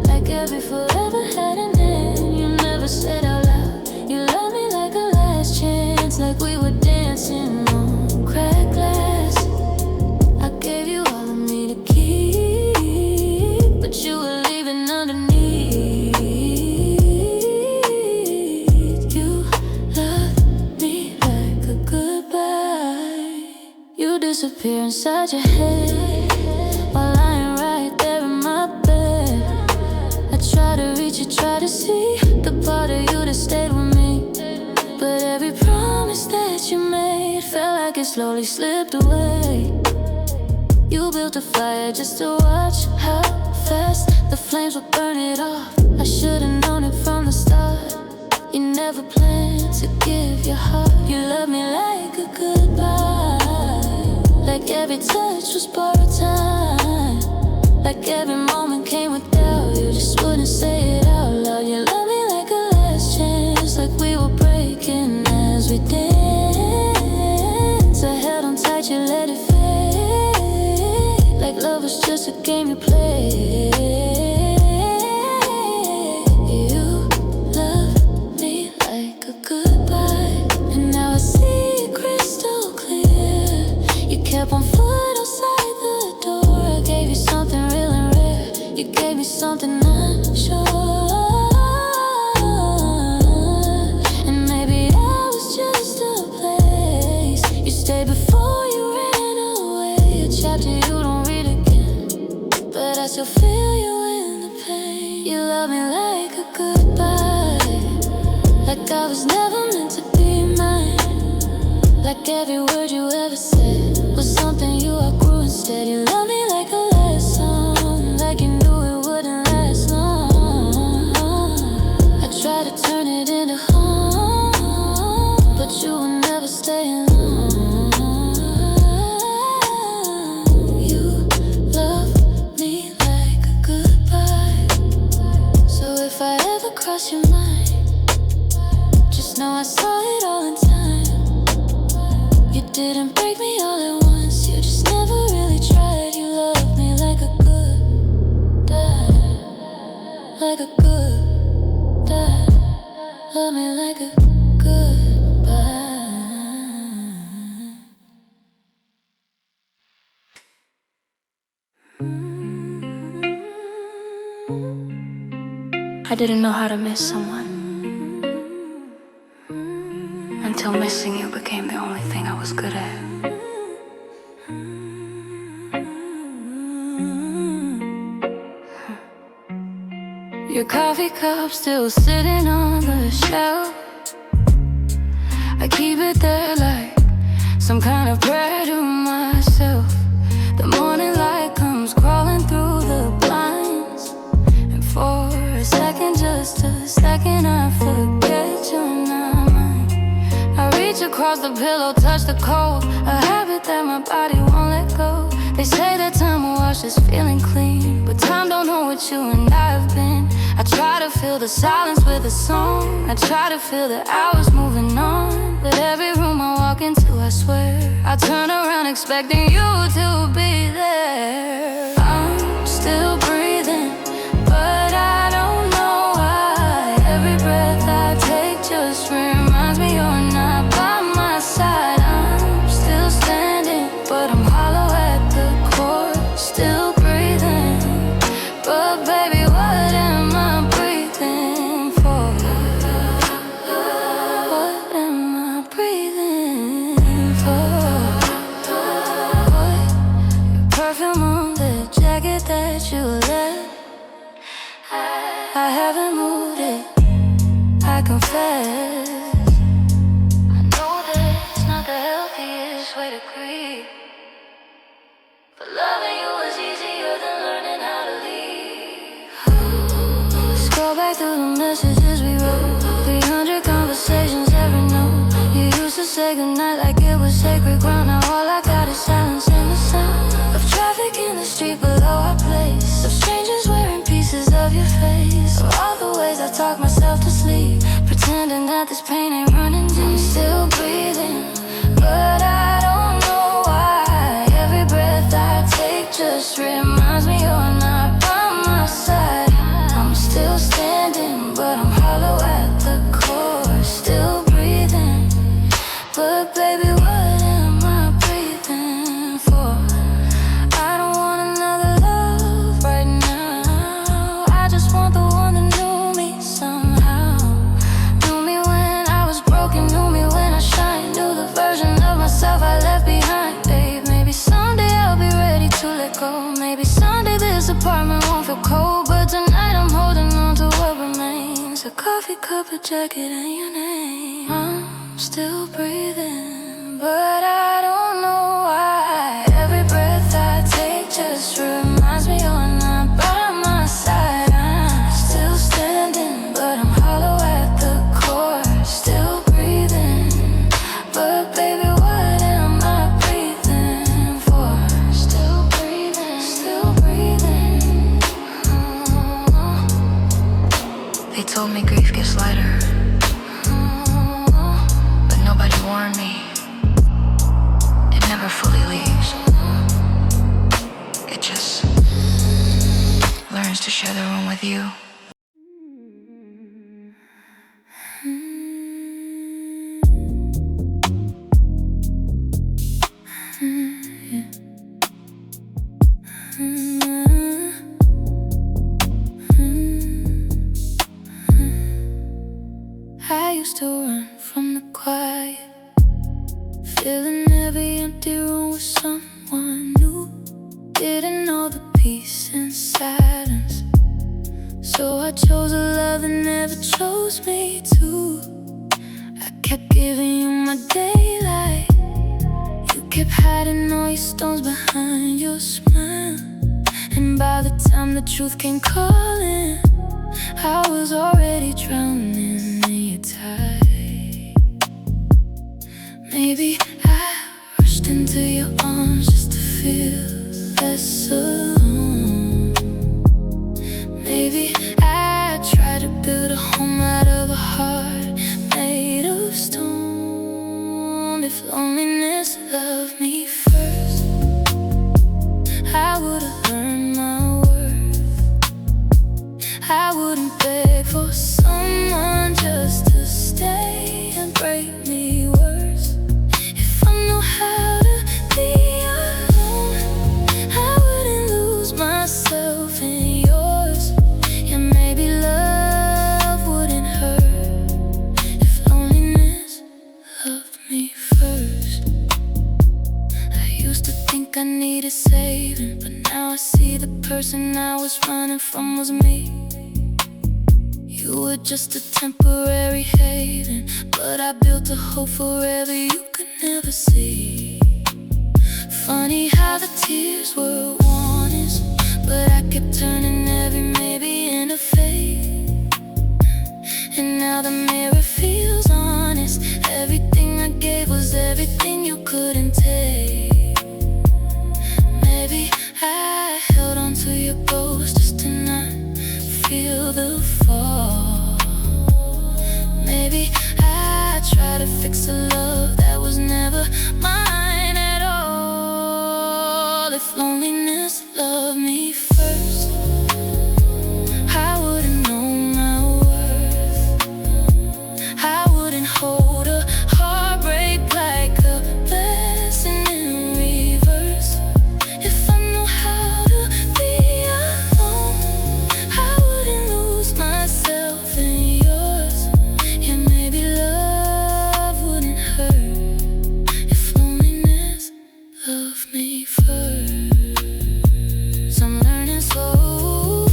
like every forever had an end. You never said out loud you love me like a last chance, like we were dancing on cracked glass. I gave you all of me to keep, but you were leaving underneath. You loved me like a goodbye. You disappear inside your head while lying right there in my bed. I try to reach you, try to see the part of you that stayed with me, but every promise that you made felt like it slowly slipped away. You built a fire just to watch how fast the flames would burn it off. I should've known it from the start. You never planned to give your heart. You loved me like a goodbye, like every touch was borrowed time, like every moment came with doubt. You just wouldn't say it out loud. You love me like a last chance, like we were breaking as we danced. I held on tight, you let it fade, like love was just a game you played. You loved me like a goodbye, and now I see it crystal clear. You kept one foot outside the door. I gave you something real and rare. You gave me something unsure. And maybe I was just a place you stayed before you ran away. A chapter you don't read again, but I still feel you in the pain. You love me like a goodbye, like I was never meant to be mine, like every word you ever said was something you outgrew instead. You love me like a last song, like you knew it wouldn't last long. I tried to turn it into home, but you were never staying long. break me all at once. You just never really tried. You love me like a good dad, like a good dad. Love me like a goodbye. I didn't know how to miss someone until missing you became the only thing I was good at. Your coffee cup still sitting on the shelf. I keep it there like some kind of prayer to myself. The morning light comes crawling through the blinds, and for a second, just a second, I forget you're not mine. I reach across the pillow, touch the cold, a habit that my body won't let go. They say that time will wash this feeling clean, but time don't know what you and I have been. I try to fill the silence with a song. I try to feel the hours moving on, but every room I walk into, I swear I turn around expecting you to be there. I'm still breathing, but I don't know why. Every breath I take just reminds me you're not by my side. I'm still standing, but I'm hollow at the core. Still breathing, but baby, what am I breathing for? What am I breathing for? What? Your perfume on the jacket that you left. I haven't moved it, I confess. I know that it's not the healthiest way to grieve, but loving you is easier than learning how to leave. Scroll back through the messages we wrote, 300 conversations, every note. You used to say goodnight like it was sacred ground. Now all I got is silence and the sound of traffic in the street below our place, of strangers wearing pieces of your face, of all the ways I talk myself to sleep, pretending that this pain ain't running deep. I'm still breathing, but I don't know why. Every breath I take just reminds me you're not by my side. I'm still standing, but I'm hollow at the core. Still breathing, but baby, what am I breathing for? I don't want another love right now. I just want the one that knew me somehow. Knew me when I was broken, knew me when I shined, knew the version of myself I left behind. Babe, maybe someday I'll be ready to let go. Maybe someday this apartment won't feel cold, but tonight I'm holding on to what remains. A coffee cup, a jacket, and your name. I'm still breathing, but I don't know why. Every breath I take just reminds me you're not by my side. I'm still standing, but I'm hollow at the core. Still breathing, but baby, what am I breathing for? Still breathing, still breathing. They told me grief gets lighter, but nobody warned me it never fully leaves. It just learns to share the room with you. I used to run from the quiet, filling every empty room with someone new. Didn't know the peace and silence, so I chose a love that never chose me too. I kept giving you my daylight, you kept hiding all your stones behind your smile. And by the time the truth came calling, I was already drowning in your tide. Maybe I rushed into your arms just to feel less alone. Maybe I tried to build a home out of a heart made of stone. If loneliness loved like I needed saving, but now I see the person I was running from was me. You were just a temporary haven, but I built a hope forever you could never see. Funny how the tears were warnings, but I kept turning every maybe into fate. And now the mirror feels honest. Everything I gave was everything you couldn't take. Maybe I held on to your ghost just to not feel the fall. Maybe I tried to fix a love that was never mine at all. If loneliness loved me first, I wouldn't know my worth. I wouldn't hold a heartbreak like a blessing in reverse. If I knew how to be alone, I wouldn't lose myself in yours. Yeah, maybe love wouldn't hurt if loneliness loved me first. I'm learning slow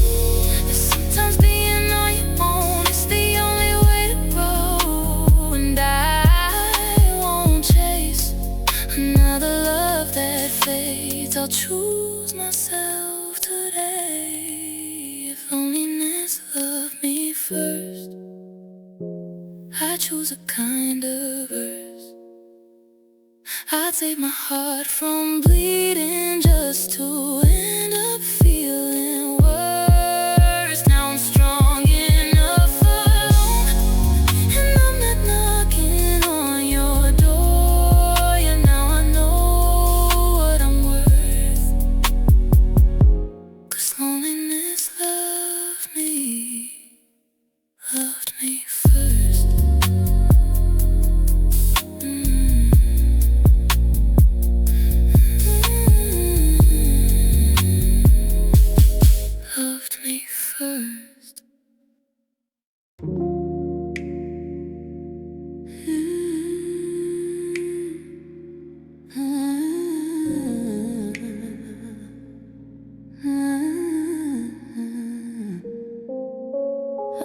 that sometimes being on your own is the only way to grow. And I won't chase another love that fades. I'll choose myself today. If loneliness loved me first, I choose a kinder verse. I take my heart from bleeding just to end up feeling worse. Now I'm strong enough alone, and I'm not knocking on your door. Yeah, now I know what I'm worth, 'cause loneliness loved me first. Loved me first.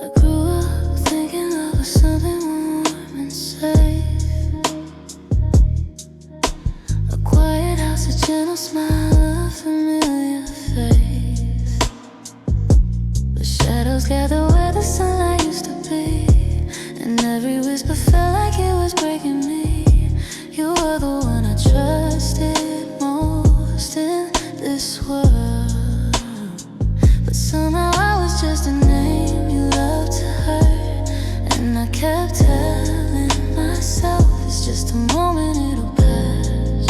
I grew up thinking love was something warm and safe. A quiet house, a gentle smile, a familiar face. But shadows gather where the sunlight used to be, and every whisper felt like it was breaking me. You were the one I trusted most in this world, but somehow I was just a name you loved to hurt. And I kept telling myself it's just a moment, it'll pass.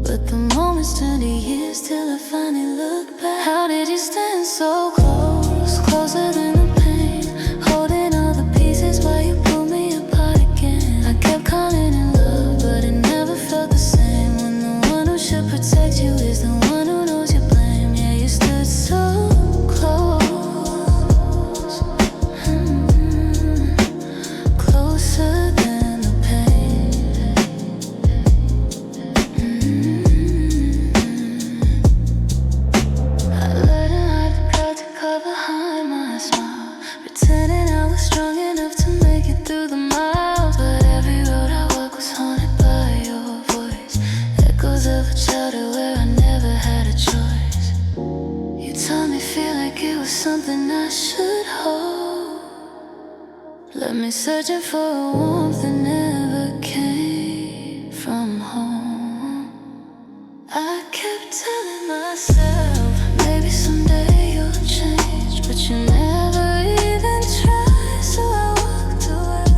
But the moments turned to years till I finally looked back. How did you stand so close, closer than the pain, holding all the pieces while you pulled me apart again? I kept calling it love, but it never felt the same. When the one who should protect you is the one who knows you blame. Yeah, you stood so close, closer than the pain. I learned how to cut to cover behind my smile, pretending I was strong enough to make it through the miles. But every road I walked was haunted by your voice, echoes of a childhood where I never had a choice. You taught me feel like it was something I should hold. Left me searching for a warmth that never came from home. I kept telling myself maybe someday you'll change, but you never even tried, so I walked away.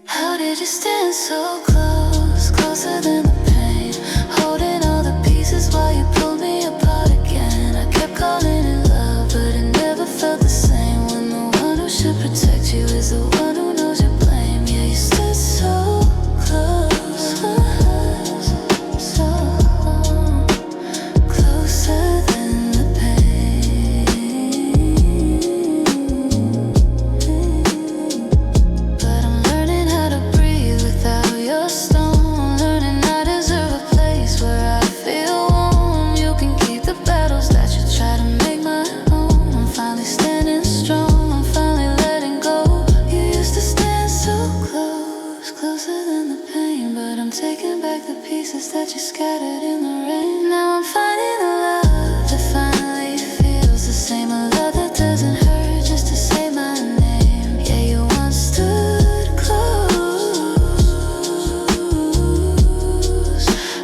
How did you stand so close, closer than the pain, holding all the pieces while you pulled me apart again? I kept calling it love, but it never felt the same. When the one who should protect you is the one who knows your blame. Yeah, you stood so close, so closer than the pain. But I'm learning how to breathe taking back the pieces that you scattered in the rain. Now I'm finding a love that finally feels the same. A love that doesn't hurt just to say my name. Yeah, you once stood close,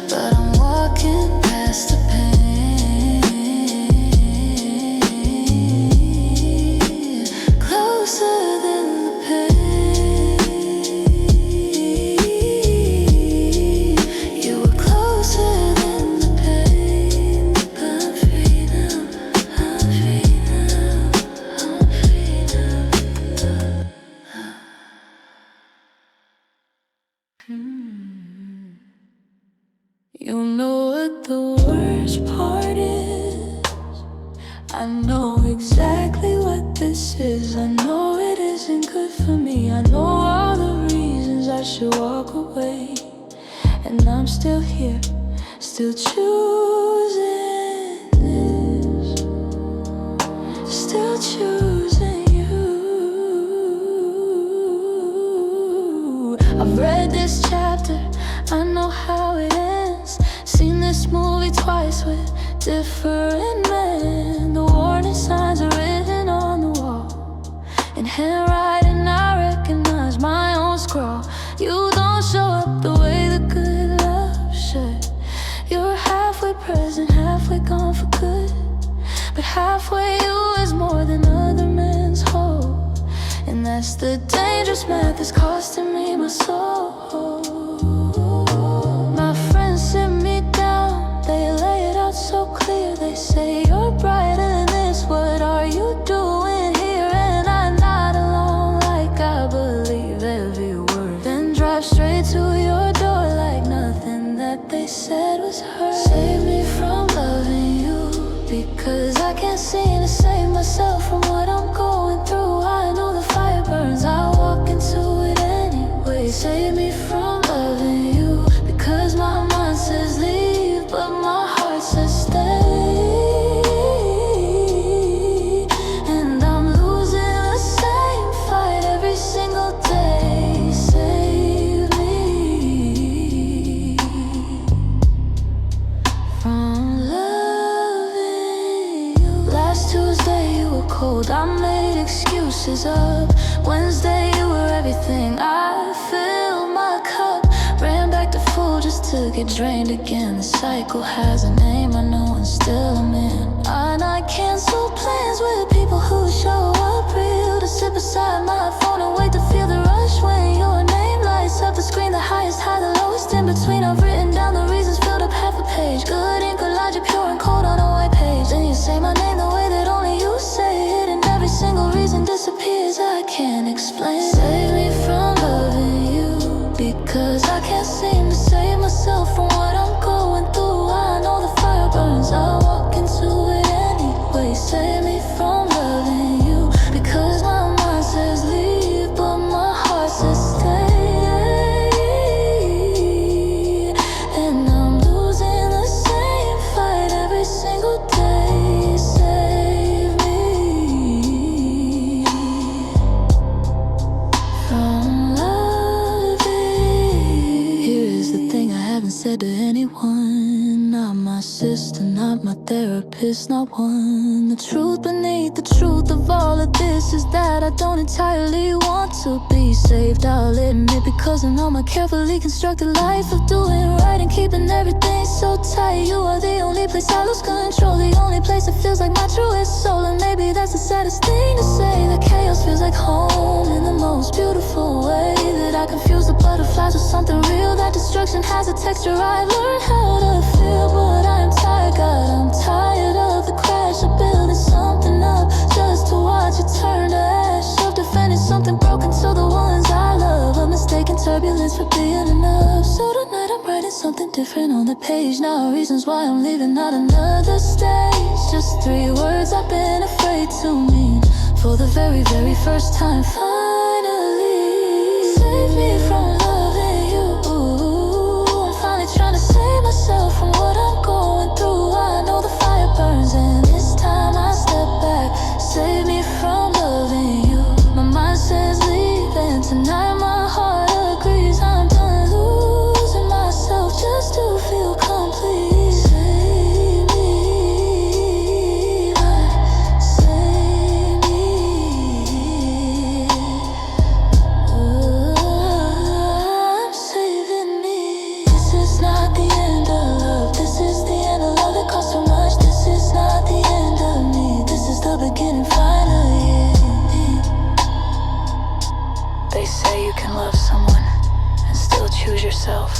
but I'm walking past the pain. Closer than the pain. You were closer than the pain. But I'm free now. I'm free now. I'm free now. You know what the worst part is? I know exactly what this is. I know it isn't good for me. I know all the reasons I should walk away, and I'm still here, still choosing this, still choosing you. I've read this chapter, I know how it ends. Seen this movie twice with different men. The warning signs are written on the wall. In handwriting I recognize my own scrawl. You don't show up the way the good love should. You're halfway present, halfway gone for good. But halfway you is more than other men's whole. And that's the dangerous math that's costing me my soul. My friends sit me down, they lay it out so clear. They say you're brighter than this, what are you doing here? And I nod along like I believe every word, then drive straight to your door like nothing that they said was heard. Save me from loving you, because I can't seem to save myself from what I'm going through. I know the fire burns, I walk into it anyway. Save me from loving you, because my mind says leave, but my heart says stay. And I'm losing the same fight every single day. Save me from loving you. Last Tuesday you were cold, I made excuses up. Wednesday you were everything, I filled my cup. Ran back to full just to get drained again. The cycle has a name, I know, and still I'm in. And I cancel plans with people who show up real, to sit beside my phone and wait to feel the rush when your name lights up the screen. The highest high, the lowest in between. I've written down the reasons, filled up half a page. Good ink, Elijah, pure and cold on a white page. Then you say my name the way that only you say it, and every single reason disappears. I can't explain. Save me from loving you, because I can't seem to save myself from what I'm going through. I know the fire burns, I walk into it anyway. Save me from loving you, because my mind says leave, but my heart says stay. And I'm losing the same fight every single day. Save me from loving. Here is the thing I haven't said to anyone. Not my sister, not my therapist, not one. The truth beneath the truth of all of this is that I don't entirely want to be saved, I'll admit, because I know my carefully constructed life of doing right and keeping everything so tight. You are the only place I lose control, the only place that feels like my truest soul. And maybe that's the saddest thing to say, that chaos feels like home in the most beautiful way. That I confuse the butterflies with something real, that destruction has a texture I've learned how to feel. But I'm tired, God, I'm tired of the crash of building something up just to watch it turn to ash, of defending something broken to the ones I love, a mistaken turbulence for being enough. So tonight I'm writing something different on the page now, reasons why I'm leaving, not another stage. Just 3 words I've been afraid to mean, for the very, very first time. Finally, save me from loving you. I'm finally trying to save myself from what I'm going through. I know the fire burns, and this time I step back. Save me from loving you. My mind says leave, and tonight my heart agrees. I'm done losing myself. They say you can love someone and still choose yourself.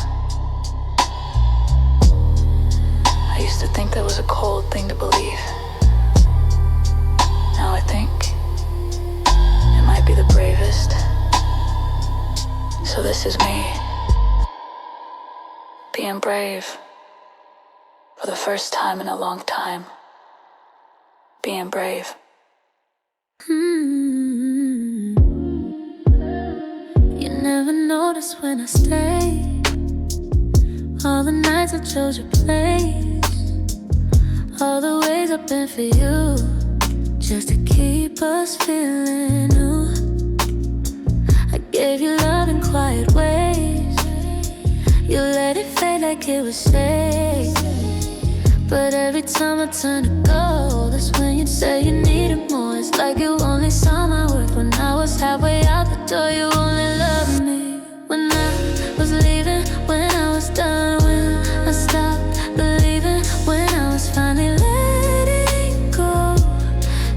I used to think that was a cold thing to believe. Now I think it might be the bravest. So this is me, being brave for the first time in a long time. Being brave. You never notice when I stay. All the nights I chose your place. All the ways I've been for you, just to keep us feeling new. I gave you love in quiet ways. You let it fade like it was safe. But every time I turn to go, that's when you'd say you needed more. It's like you only saw my worth when I was halfway out the door. You only loved me when I was leaving, when I was done, when I stopped believing, when I was finally letting go.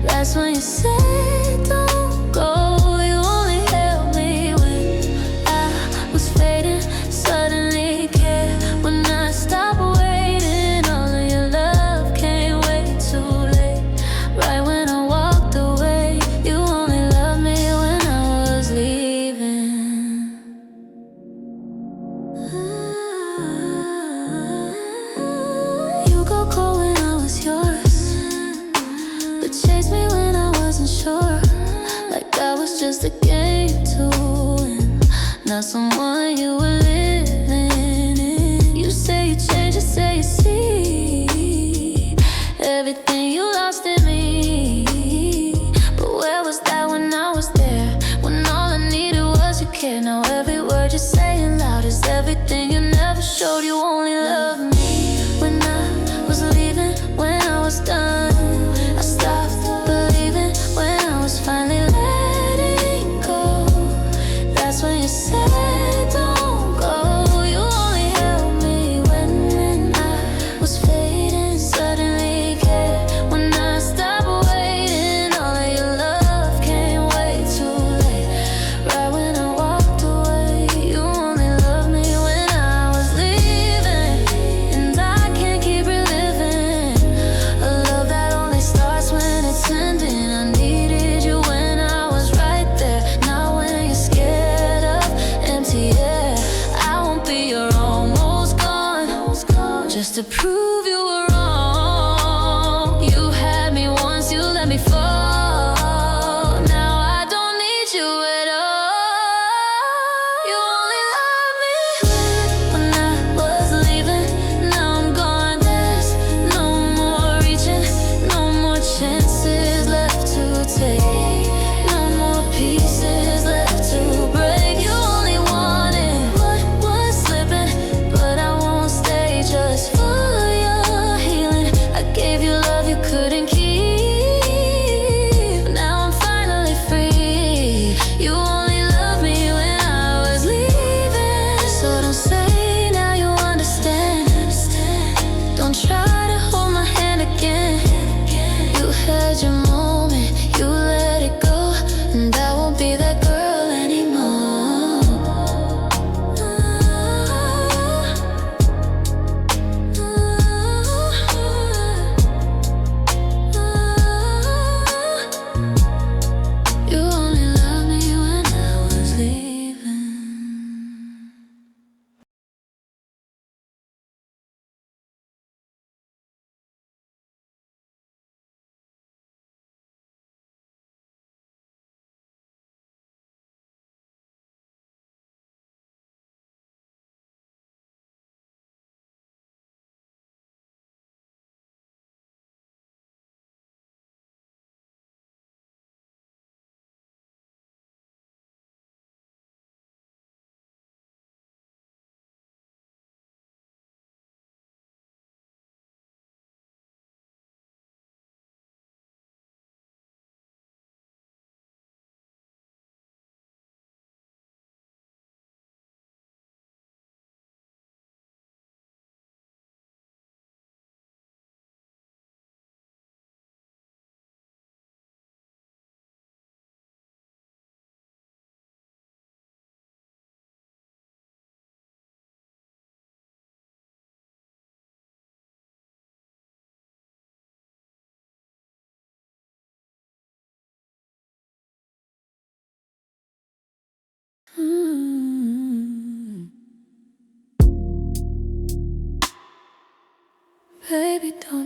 That's when you said don't go. You only held me when I was fading, suddenly cared when I stopped waiting. All of your love came way too late. Right when I walked away, you only loved me when I was leaving. You go cold when I was yours, but chased me when I wasn't sure. Like that was just a game to win, not someone you were living in. You say you changed, you say you see everything you lost in me. But where was that when I was there? When all I needed was your care. Now every word you're saying loud is everything you never showed. You only loved me when I was leaving, when I was done. I stopped believing when I was finally letting go. That's when you said don't go. You only held me when I was fading, suddenly cared when I stopped waiting. All of your love came way too late. Right when I walked away, you only loved me when I was leaving. And I can't keep reliving a love that only starts when it's ending. I needed you when I was right there, not when you're scared of empty air. I won't be your almost gone, just to prove you were wrong. You had me once, you let me fall. Now I don't need you at all. You only love me when I was leaving. Now I'm gone, there's no more reaching, no more chances left to take, no more pieces left to break. You only wanted what was slipping, but I won't stay just for you.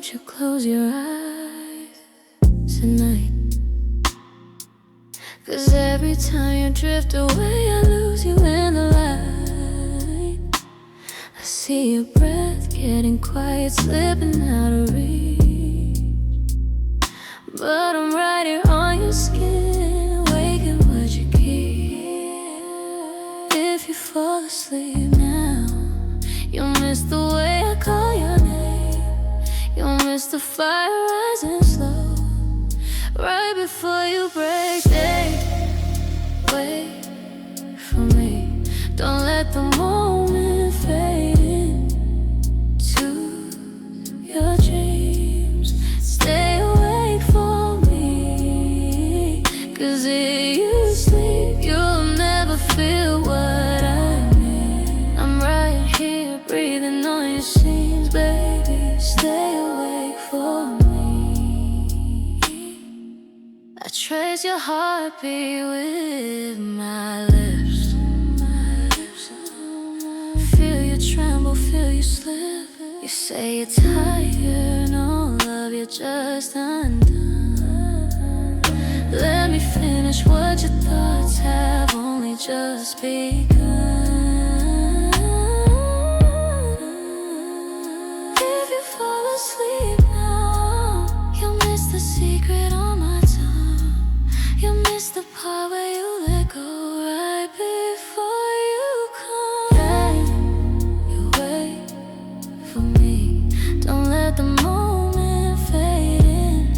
won't you close your eyes tonight? 'Cause every time you drift away, I lose you in the light. I see your breath getting quiet, slipping out of reach. But I'm right here on your skin, waking what you keep. If you fall asleep now, you'll miss the way I call your name. You'll miss the fire rising slow, right before you break. Day, wait for me. Don't let the moment fade into your dreams. Stay awake for me, 'cause if you sleep, you'll never feel what I mean. I'm right here breathing on your seams, baby. Stay awake for me. I trace your heartbeat with my lips. Feel you tremble, feel you slip. You say you're tired, no love, you're just undone. Let me finish what your thoughts have only just begun. If you fall asleep now, you'll miss the secret on my tongue. You'll miss the part where you let go right before you come. Then you wait for me. Don't let the moment fade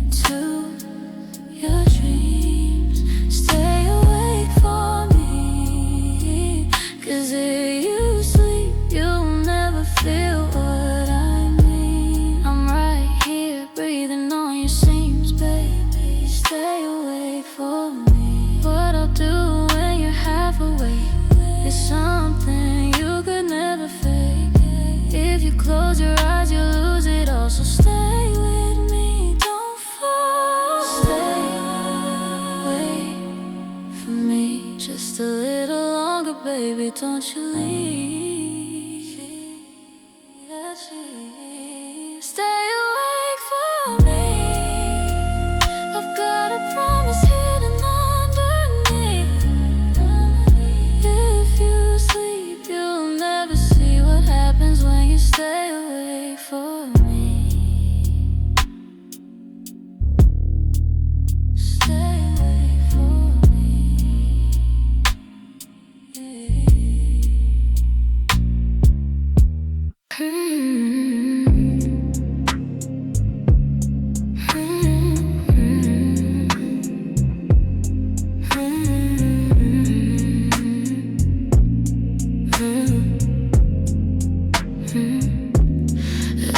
into your dreams. Stay awake for me, 'cause if you sleep, you'll never feel what I mean. I'm right here breathing on your seams, baby. Stay awake for me. What I'll do when you're half awake is something you could never fake. If you close your eyes, you lose it all. So stay with me, don't fall. Stay, wait for me just a little longer, baby. Don't you leave. Stay awake for me. I've got a promise hidden underneath. If you sleep, you'll never see what happens when you stay awake for me. Stay awake for me.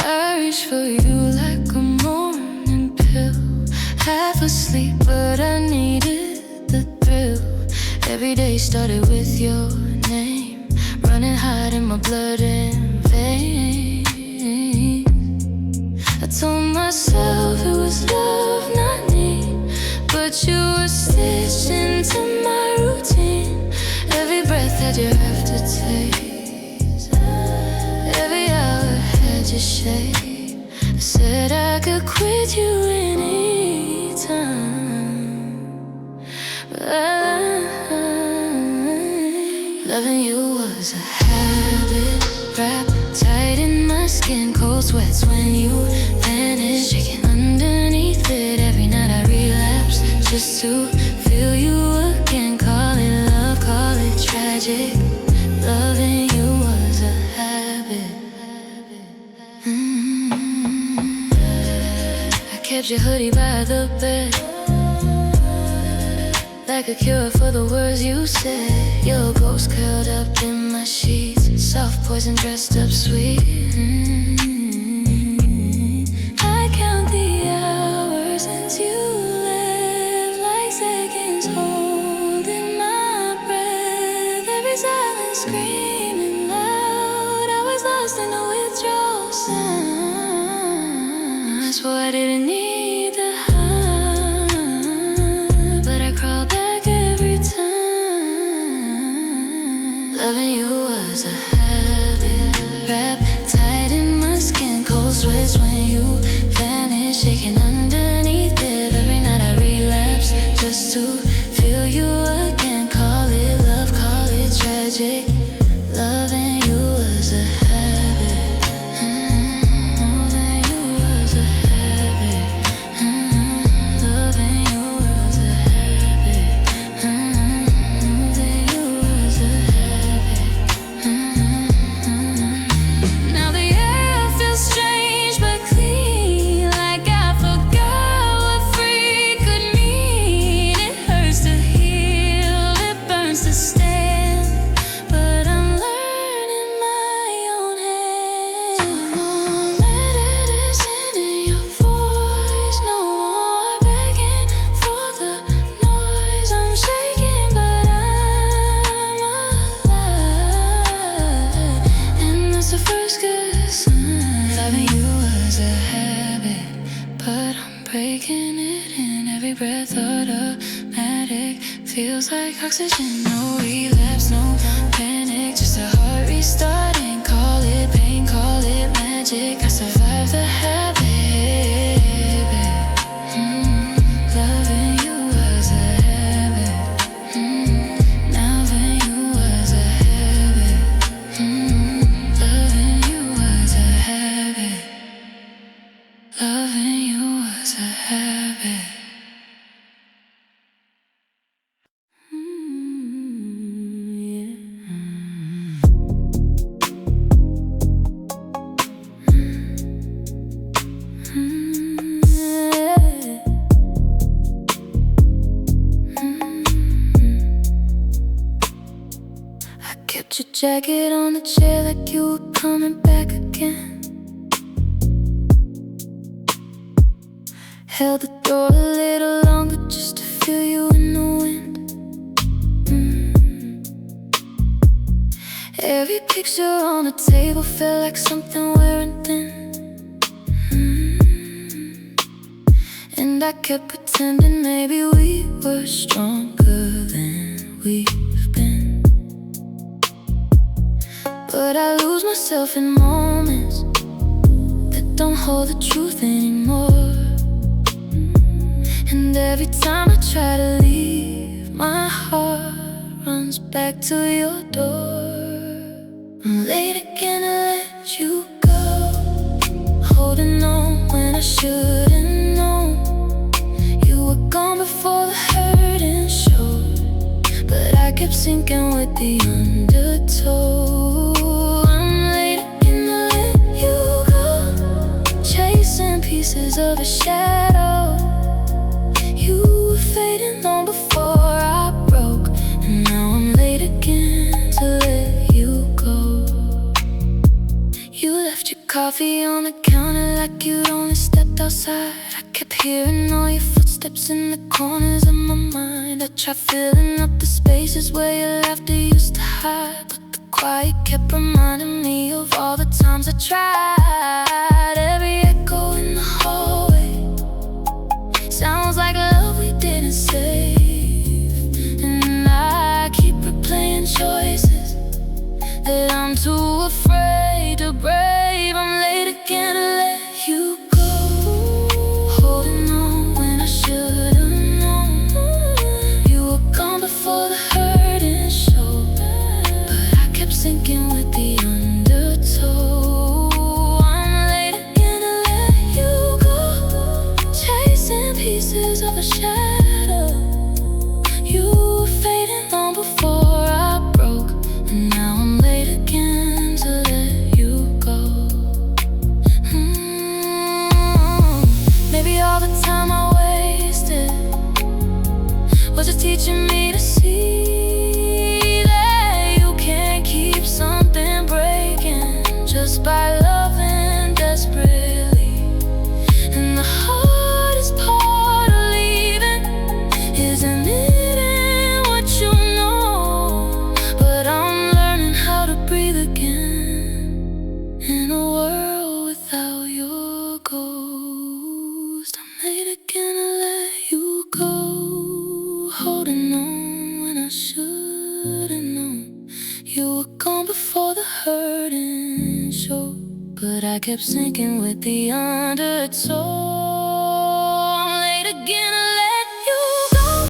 I reach for you like a morning pill. Half asleep, but I needed the thrill. Every day started with your name, running hot in my blood and veins. I told myself it was love, not need, but you were stitched into my routine. Every breath had your aftertaste, every hour had your shape. I said I could quit you anytime, but loving you was a habit, wrapped tight in my skin. Cold sweats when you vanish, shaking underneath it. Every night I relapse just to feel you again. Call it love, call it tragic. Loving you was a habit. I kept your hoodie by the bed, like a cure for the words you said. Your ghost curled up in my sheets, soft poison dressed up sweet. I count the hours since you left, like seconds holding my breath. Every silence screaming loud, I was lost in a withdrawal sound. I swore I didn't need the high, but I crawled back every time. Loving you was a habit, wrapped tight in my skin. Cold sweats when you vanish, shaking underneath it. Every night I relapse just to feel you again. Call it love, call it tragic. Loving you was a habit. Loving you was a habit. Loving you was a habit. Loving you was a habit. Now the air feels strange but clean, like I forgot what free could mean. It hurts to heal, it burns to stand, but I'm learning my own hand. No more medicine in your voice, no more begging for the noise. I'm shaking, but I'm alive, and that's the first good sign. Loving you was a habit, but I'm breaking it in every breath. Automatic, feels like oxygen. No relapse, no panic, just a heart restarting. Call it pain, call it magic. I survived the habit. Loving you was a habit. Loving you was a habit. Loving you was a habit. Loving you was a habit. I kept your jacket on the chair like you were coming back again. Held the door a little longer just to feel you in the wind. Every picture on the table felt like something wearing thin. And I kept pretending maybe we were stronger than we've been. But I lose myself in moments that don't hold the truth anymore. And every time I try to leave, my heart runs back to your door. I'm late again to let you go, holding on when I should've known. You were gone before the hurting showed, but I kept sinking with the undertow. I'm late again to let you go, chasing pieces of a shadow. You were fading long before I broke, and now I'm late again to let you go. You left your coffee on the counter like you'd only stepped outside. I kept hearing all your footsteps in the corners of my mind. I tried filling up the spaces where your laughter used to hide, but the quiet kept reminding me of all the times I tried. Every echo in the hallway sounds like love we didn't save, and I keep replaying choices that I'm too afraid to brave. I'm late again to let you go, holding on when I should've known. You were gone before the hurting showed, but I kept sinking with the undertow. I'm late again to let you go, chasing pieces of a shadow. You were fading long before I broke, and now I'm late again to let you go. Maybe all the time I wasted was just teaching me to see that you can't keep something breaking just by loving desperately. And the hardest part of leaving is admitting what you know. But I'm learning how to breathe again in a world without your ghost. I'm late again to let you go, holding on when I should've known. You were gone before the hurting showed, but I kept sinking with the undertow.